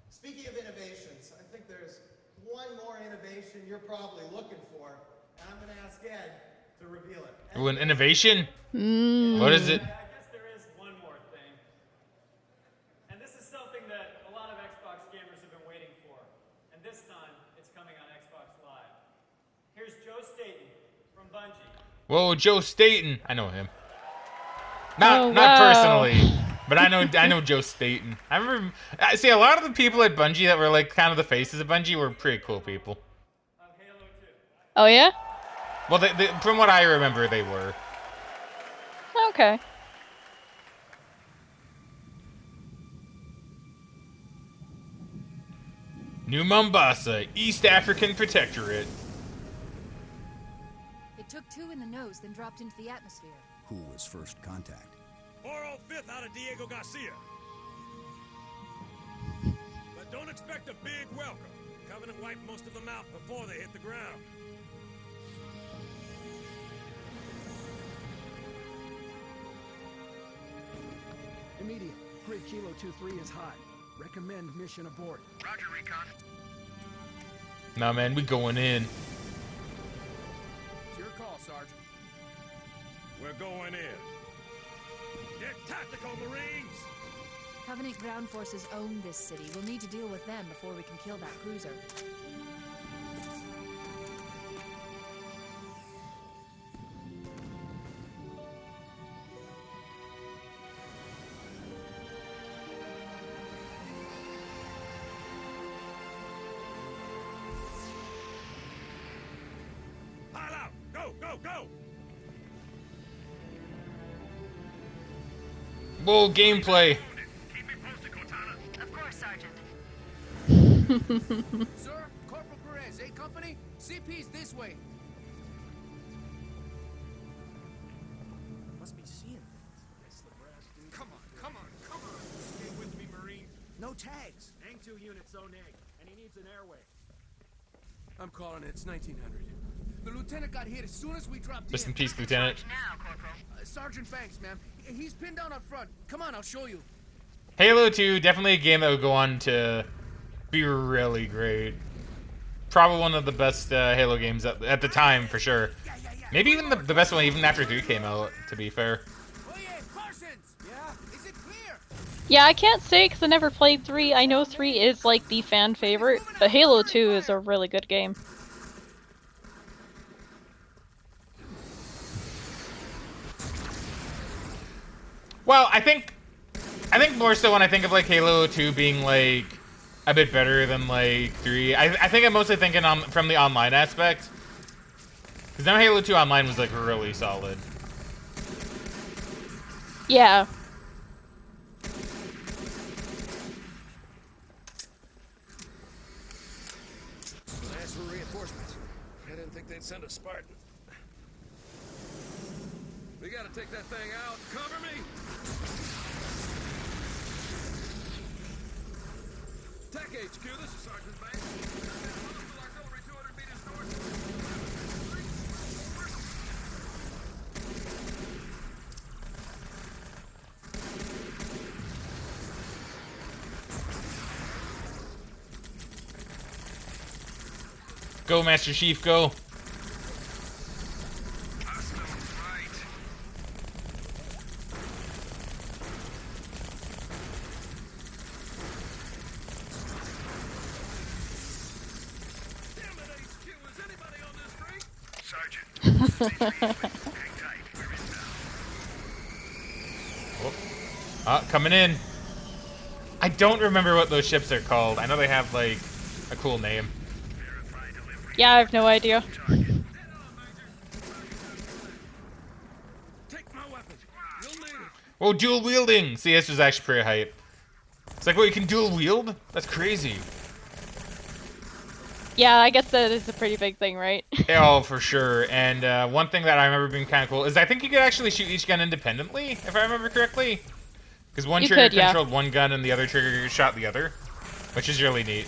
S7: speaking of innovations, I think there's one more innovation you're probably looking for, and I'm going to ask Ed to reveal it.
S1: Ooh, an innovation? What is it?
S4: I guess there is one more thing. And this is something that a lot of Xbox gamers have been waiting for. And this time, it's coming on Xbox Live. Here's Joe Staten from Bungie.
S1: Whoa, Joe Staten. I know him. Not
S2: Oh,
S1: not
S2: wow.
S1: personally, but I know Joe Staten. I remember. I see a lot of the people at Bungie that were like kind of the faces of Bungie were pretty cool people.
S4: Of Halo 2.
S2: Oh yeah?
S1: Well, they, from what I remember, they were.
S2: Okay.
S1: New Mombasa, East African Protectorate.
S8: It took 2 in the nose, then dropped into the atmosphere.
S9: Who was first contact?
S10: 405th out of Diego Garcia. But don't expect a big welcome. Covenant wiped most of them out before they hit the ground.
S11: Immediate. Grid Kilo 23 is hot. Recommend mission abort.
S10: Roger, Recon.
S1: Nah, man, we going in.
S11: It's your call, Sergeant.
S10: We're going in. Get tactical, Marines!
S8: Covenant ground forces own this city. We'll need to deal with them before we can kill that cruiser.
S10: Pile out! Go, go, go!
S1: Whoa, gameplay.
S10: Keep me posted, Cortana.
S5: Of course, Sergeant.
S11: Sir, Corporal Perez, A Company, CP's this way. Must be seeing things.
S10: Come on, come on, come on! Stay with me, Marine.
S11: No tags.
S4: Hang 2 units, Onig, and he needs an airway.
S11: I'm calling it. It's 1900. The lieutenant got hit as soon as we dropped
S1: Rest in
S11: in.
S1: peace, Lieutenant.
S5: Now, Corporal.
S11: Sergeant Banks, ma'am. He's pinned down up front. Come on, I'll show you.
S1: Halo 2, definitely a game that would go on to be really great. Probably one of the best Halo games at the time, for sure. Maybe even the best one, even after 3 came out, to be fair.
S11: Oh yeah, Parsons. Yeah. Is it clear?
S2: Yeah, I can't say because I never played 3. I know 3 is like the fan favorite, but Halo 2 is a really good game.
S1: Well, I think more so when I think of like Halo 2 being like a bit better than like 3. I think I'm mostly thinking from the online aspect. Because now Halo 2 Online was like really solid.
S2: Yeah.
S10: Ask for reinforcements. I didn't think they'd send a Spartan. We gotta take that thing out. Cover me! Tech HQ, this is Sergeant Banks. Artillery 200 meters north.
S1: Go, Master Chief, go. Coming in. I don't remember what those ships are called. I know they have, like, a cool name.
S2: Yeah, I have no idea.
S1: Oh, dual wielding! See, this was actually pretty hype. It's like, well, you can dual wield? That's crazy.
S2: Yeah, I guess that is a pretty big thing, right?
S1: Oh, for sure. And one thing that I remember being kind of cool is I think you could actually shoot each gun independently, if I remember correctly. Because one trigger controlled one gun and the other trigger shot the other, which is really neat.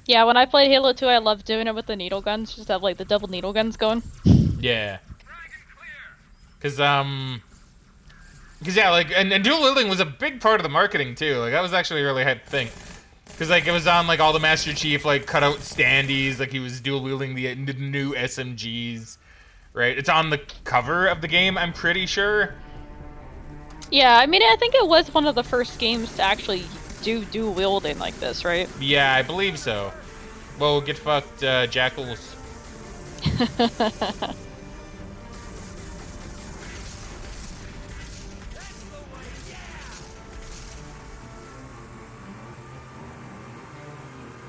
S2: Yeah, when I played Halo 2, I loved doing it with the needle guns. Just have, like, the double needle guns going.
S1: Yeah. Because, yeah, like, and dual wielding was a big part of the marketing, too. Like, that was actually a really hype thing. Because, like, it was on, like, all the Master Chief, like, cutout standees. Like, he was dual wielding the new SMGs, right? It's on the cover of the game, I'm pretty sure.
S2: Yeah, I mean, I think it was one of the first games to actually do dual wielding like this, right?
S1: Yeah, I believe so. Whoa, get fucked, Jackals.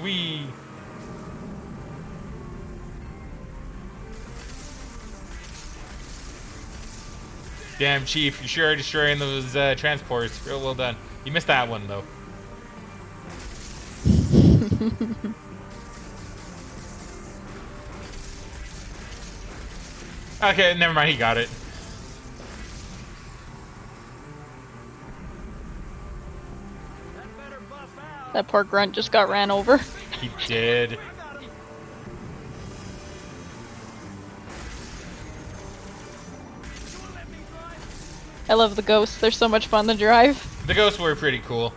S1: Wee. Damn, Chief, you sure are destroying those transports. Real well done. You missed that one, though. Okay, never mind, he got it.
S2: That poor grunt just got ran over.
S1: He did.
S2: I love the ghosts. They're so much fun to drive.
S1: The ghosts were pretty cool.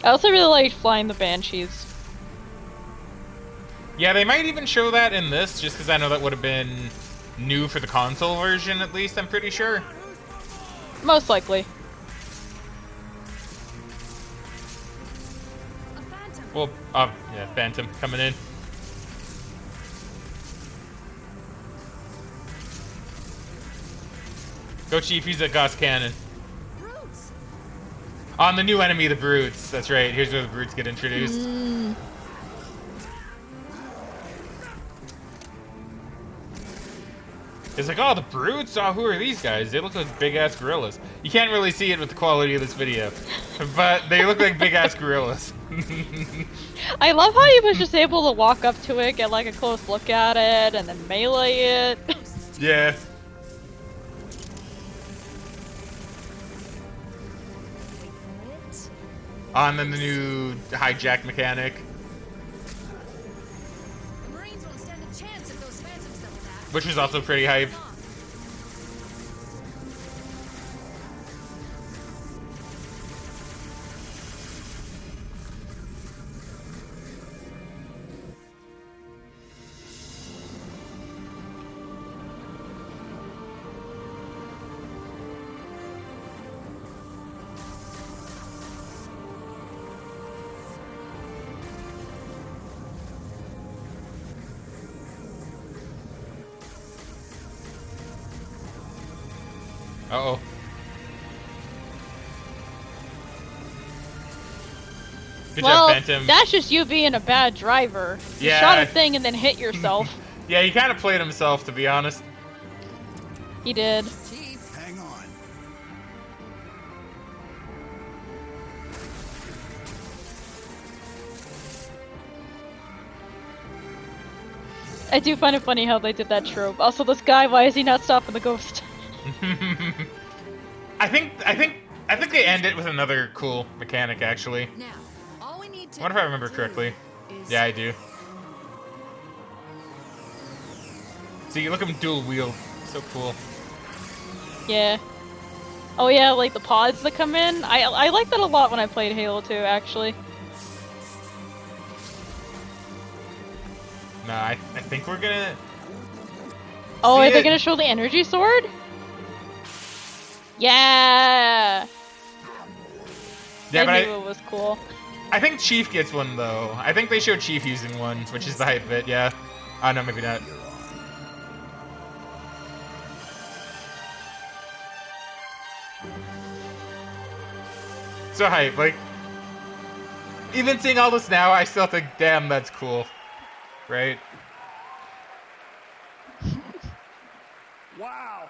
S2: I also really liked flying the Banshees.
S1: Yeah, they might even show that in this, just because I know that would have been new for the console version, at least, I'm pretty sure.
S2: Most likely.
S1: Well, yeah, Phantom coming in. Go, Chief, use that Gauss cannon.
S8: Brutes.
S1: On the new enemy, the Brutes. That's right, here's where the Brutes get introduced. It's like, oh, the Brutes? Oh, who are these guys? They look like big-ass gorillas. You can't really see it with the quality of this video, but they look like big-ass gorillas.
S2: I love how he was just able to walk up to it, get like a close look at it, and then melee it.
S1: Yeah. And then the new hijack mechanic.
S8: The Marines won't stand a chance if those phantoms double back.
S1: Which was also pretty hype. Uh-oh. Good job, Phantom.
S2: That's just you being a bad driver. You shot a thing and then hit yourself.
S1: Yeah, he kind of played himself, to be honest.
S2: He did.
S9: Chief, hang on.
S2: I do find it funny how they did that trope. Also, this guy, why is he not stopping the ghost?
S1: I think they end it with another cool mechanic, actually.
S8: Now, all we need to
S1: What if I remember correctly? Yeah, I do. See, look at him dual wield. So cool.
S2: Yeah. Oh yeah, like the pods that come in. I like that a lot when I played Halo 2, actually.
S1: No, I think we're gonna.
S2: Oh,
S1: see
S2: are they
S1: it.
S2: gonna show the energy sword? Yeah.
S1: Yeah,
S2: I
S1: but
S2: knew it was cool.
S1: I think Chief gets one though. I think they show Chief using one, which is the hype bit. Yeah. Oh no, maybe not. So hype, like. Even seeing all this now, I still think, damn, that's cool, right?
S3: Wow.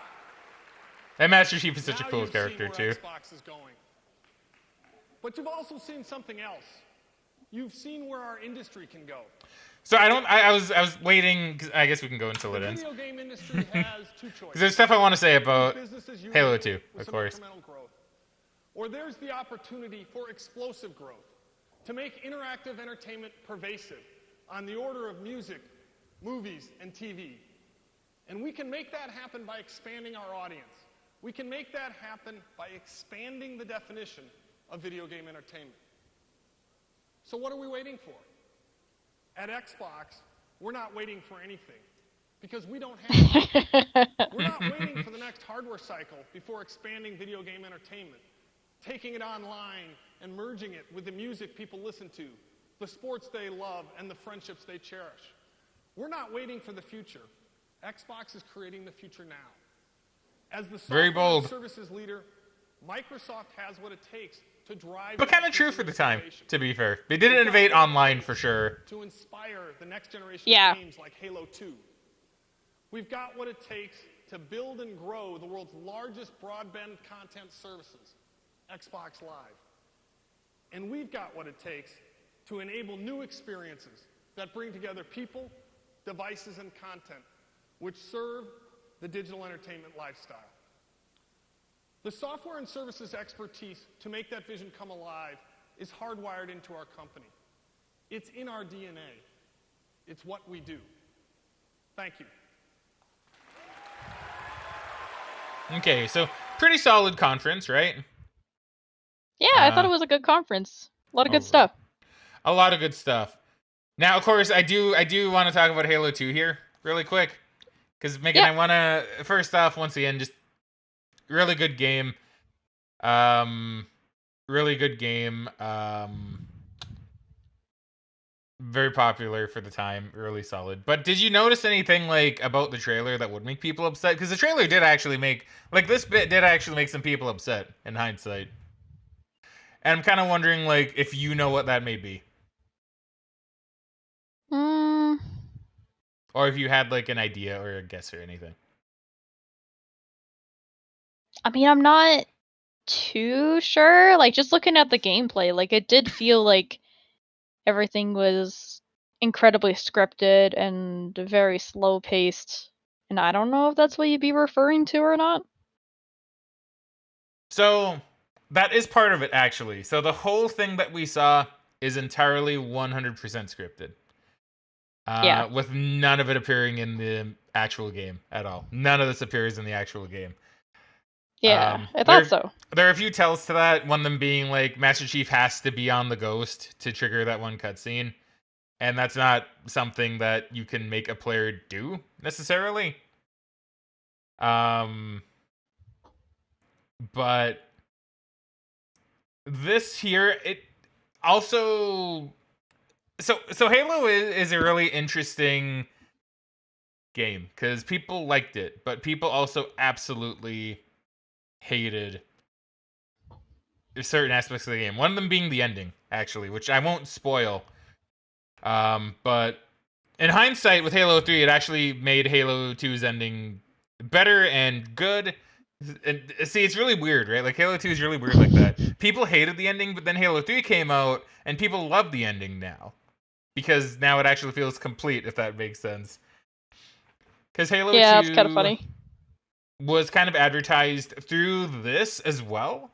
S1: And Master Chief is such a
S3: Now
S1: cool
S3: you've
S1: character
S3: seen where
S1: too.
S3: Xbox is going. But you've also seen something else. You've seen where our industry can go.
S1: So I was waiting. 'Cause I guess we can go until it
S3: The
S1: ends.
S3: video game industry has two choices.
S1: Because there's stuff I want to say about
S3: Business as usual
S1: Halo 2,
S3: with
S1: of
S3: some
S1: course.
S3: incremental growth. Or there's the opportunity for explosive growth, to make interactive entertainment pervasive on the order of music, movies, and TV. And we can make that happen by expanding our audience. We can make that happen by expanding the definition of video game entertainment. So what are we waiting for? At Xbox, we're not waiting for anything, because we don't have to. We're not waiting for the next hardware cycle before expanding video game entertainment, taking it online and merging it with the music people listen to, the sports they love, and the friendships they cherish. We're not waiting for the future. Xbox is creating the future now. As the
S1: Very
S3: software
S1: bold.
S3: and services leader, Microsoft has what it takes to drive.
S1: But kind of true for the time, to be fair. They did innovate online for sure.
S3: To inspire the next generation
S2: Yeah.
S3: of games like Halo 2. We've got what it takes to build and grow the world's largest broadband content services, Xbox Live. And we've got what it takes to enable new experiences that bring together people, devices, and content which serve the digital entertainment lifestyle. The software and services expertise to make that vision come alive is hardwired into our company. It's in our DNA. It's what we do. Thank you.
S1: Okay, so pretty solid conference, right?
S2: Yeah, I thought it was a good conference. A lot of good
S1: over.
S2: stuff.
S1: A lot of good stuff. Now, of course, I do want to talk about Halo 2 here, really quick. Because, Megan, I want to, first off, once again, just really good game. Really good game. Very popular for the time, really solid. But did you notice anything, like, about the trailer that would make people upset? Because the trailer did actually make, like, this bit did actually make some people upset, in hindsight. And I'm kind of wondering, like, if you know what that may be. Or if you had, like, an idea or a guess or anything.
S2: I mean, I'm not too sure. Like, just looking at the gameplay, like, it did feel like everything was incredibly scripted and very slow-paced. And I don't know if that's what you'd be referring to or not.
S1: So, that is part of it, actually. So, the whole thing that we saw is entirely 100% scripted.
S2: Yeah.
S1: With none of it appearing in the actual game at all. None of this appears in the actual game.
S2: Yeah, I thought so.
S1: There are a few tells to that. One of them being, like, Master Chief has to be on the Ghost to trigger that one cutscene. And that's not something that you can make a player do, necessarily. But this here, it also... So Halo is a really interesting game, because people liked it, but people also absolutely hated certain aspects of the game. One of them being the ending, actually, which I won't spoil. But in hindsight, with Halo 3, it actually made Halo 2's ending better and good. And see, it's really weird, right? Like, Halo 2 is really weird like that. People hated the ending, but then Halo 3 came out, and people love the ending now. Because now it actually feels complete, if that makes sense. Because Halo 2
S2: that's kind of funny.
S1: Was kind of advertised through this as well.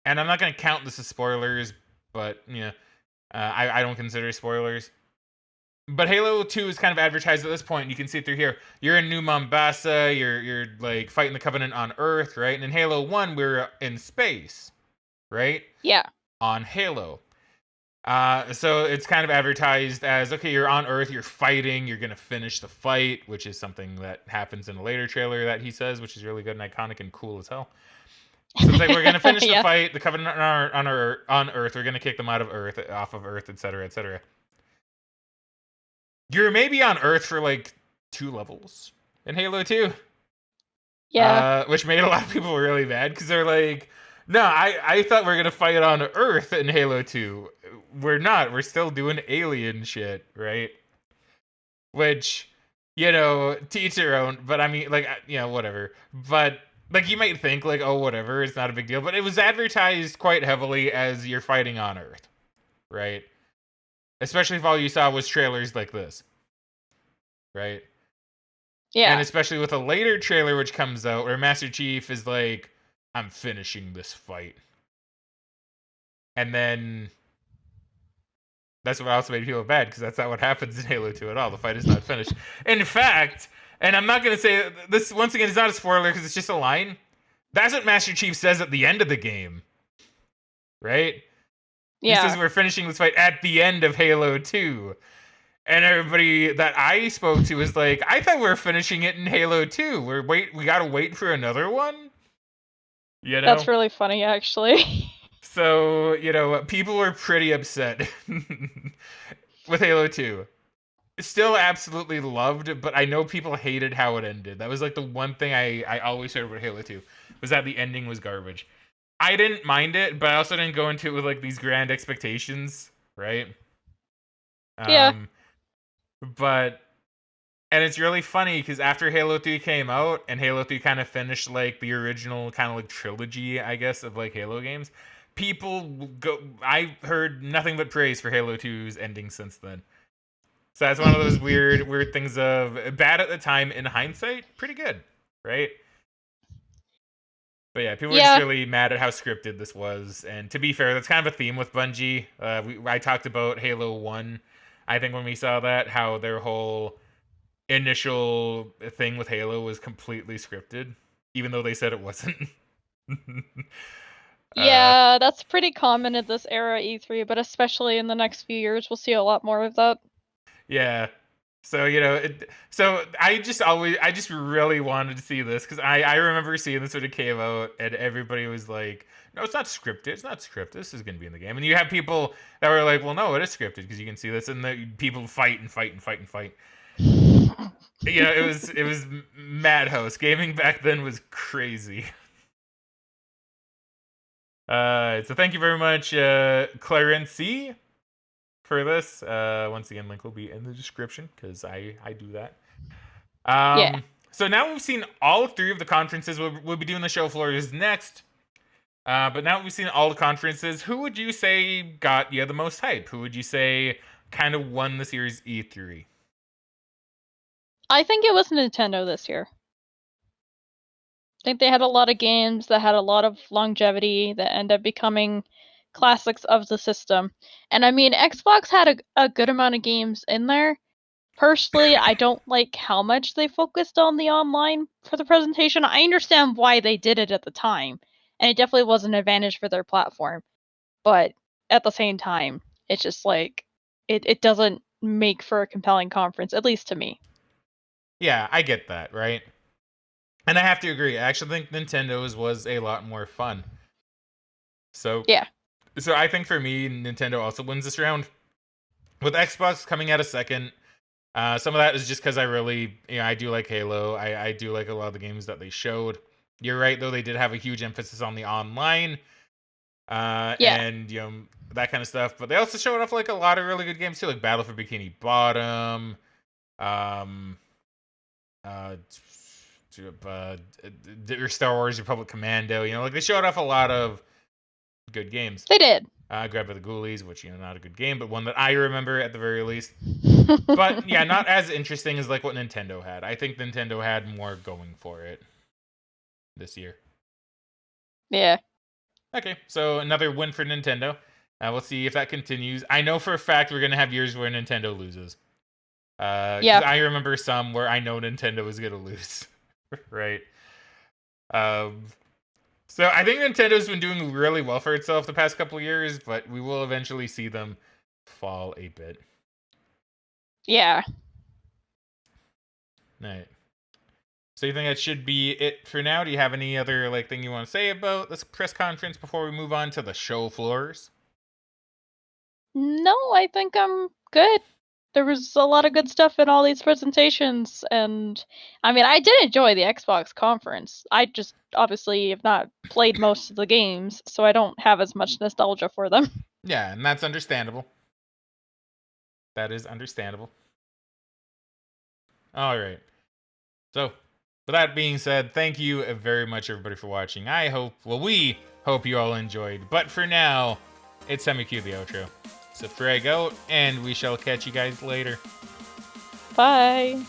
S1: And I'm not going to count this as spoilers, but, yeah, I don't consider spoilers. But Halo 2 is kind of advertised at this point. You can see it through here. You're in New Mombasa. You're like fighting the Covenant on Earth, right? And in Halo 1, we're in space, right?
S2: Yeah.
S1: On Halo. So it's kind of advertised as, okay, you're on Earth, you're fighting, you're gonna finish the fight, which is something that happens in a later trailer that he says, which is really good and iconic and cool as hell. So it's like, we're gonna finish the fight, the Covenant on Earth, we're gonna kick them out of Earth, off of Earth, etc., etc. You're maybe on Earth for like 2 levels in Halo 2.
S2: Yeah.
S1: Which made a lot of people really mad because they're like, no, I thought we were gonna fight on Earth in Halo 2. We're not. We're still doing alien shit, right? Which, to each their own. But I mean, like, whatever. But like, you might think like, oh, whatever, it's not a big deal. But it was advertised quite heavily as you're fighting on Earth, right? Especially if all you saw was trailers like this, right?
S2: Yeah.
S1: And especially with a later trailer which comes out where Master Chief is like, I'm finishing this fight. And then that's what also made people bad, because that's not what happens in Halo 2 at all. The fight is not finished. In fact, and I'm not going to say this, once again, it's not a spoiler because it's just a line. That's what Master Chief says at the end of the game. Right?
S2: Yeah.
S1: He says we're finishing this fight at the end of Halo 2. And everybody that I spoke to was like, I thought we were finishing it in Halo 2. We gotta wait for another one?
S2: That's really funny, actually.
S1: So, people were pretty upset with Halo 2. Still absolutely loved, but I know people hated how it ended. That was like the one thing I always heard about Halo 2, was that the ending was garbage. I didn't mind it, but I also didn't go into it with like these grand expectations, right?
S2: Yeah.
S1: And it's really funny because after Halo 3 came out and Halo 3 kind of finished like the original kind of like trilogy, I guess, of like Halo games, I heard nothing but praise for Halo 2's ending since then. So that's one of those weird things of bad at the time, in hindsight, pretty good, right? But yeah, people were just really mad at how scripted this was. And to be fair, that's kind of a theme with Bungie. I talked about Halo 1, I think, when we saw that, how their whole initial thing with Halo was completely scripted, even though they said it wasn't.
S2: Yeah, that's pretty common at this era E3, but especially in the next few years, we'll see a lot more of that.
S1: Yeah. So, so I just really wanted to see this, because I remember seeing this when it came out, and everybody was like, no, it's not scripted. It's not scripted. This is going to be in the game. And you have people that were like, well, no, it is scripted, because you can see this, and the people fight and fight and fight and fight. It was madhouse. Gaming back then was crazy. So thank you very much, Clarency, for this. Once again, link will be in the description, because I do that.
S2: Yeah.
S1: So now we've seen all 3 of the conferences. We'll be doing the show floors next. But now we've seen all the conferences. Who would you say got the most hype? Who would you say kind of won this year's E3?
S2: I think it was Nintendo this year. I think they had a lot of games that had a lot of longevity that end up becoming classics of the system. And I mean, Xbox had a good amount of games in there. Personally, I don't like how much they focused on the online for the presentation. I understand why they did it at the time, and it definitely was an advantage for their platform. But at the same time, it's just like, it doesn't make for a compelling conference, at least to me.
S1: Yeah, I get that, right? And I have to agree. I actually think Nintendo's was a lot more fun. So
S2: yeah.
S1: So I think for me, Nintendo also wins this round. With Xbox coming at a second, some of that is just because I really, I do like Halo. I do like a lot of the games that they showed. You're right, though, they did have a huge emphasis on the online. And, that kind of stuff. But they also showed off like a lot of really good games too, like Battle for Bikini Bottom, Star Wars Republic Commando. Like they showed off a lot of good games.
S2: They did.
S1: Grab by the Ghoulies, which, not a good game, but one that I remember at the very least. But yeah, not as interesting as like what Nintendo had. I think Nintendo had more going for it this year.
S2: Yeah.
S1: Okay, so another win for Nintendo. We'll see if that continues. I know for a fact we're going to have years where Nintendo loses.
S2: Yeah.
S1: I remember some where I know Nintendo was gonna lose, right? So I think Nintendo's been doing really well for itself the past couple of years, but we will eventually see them fall a bit.
S2: Yeah.
S1: Right. So you think that should be it for now? Do you have any other thing you want to say about this press conference before we move on to the show floors?
S2: No, I think I'm good. There was a lot of good stuff in all these presentations, and I mean, I did enjoy the Xbox conference. I just obviously have not played most of the games, so I don't have as much nostalgia for them.
S1: Yeah, and that's understandable. That is understandable. All right. So, with that being said, thank you very much, everybody, for watching. We hope you all enjoyed. But for now, it's time to cue the outro. So, frag out, and we shall catch you guys later.
S2: Bye.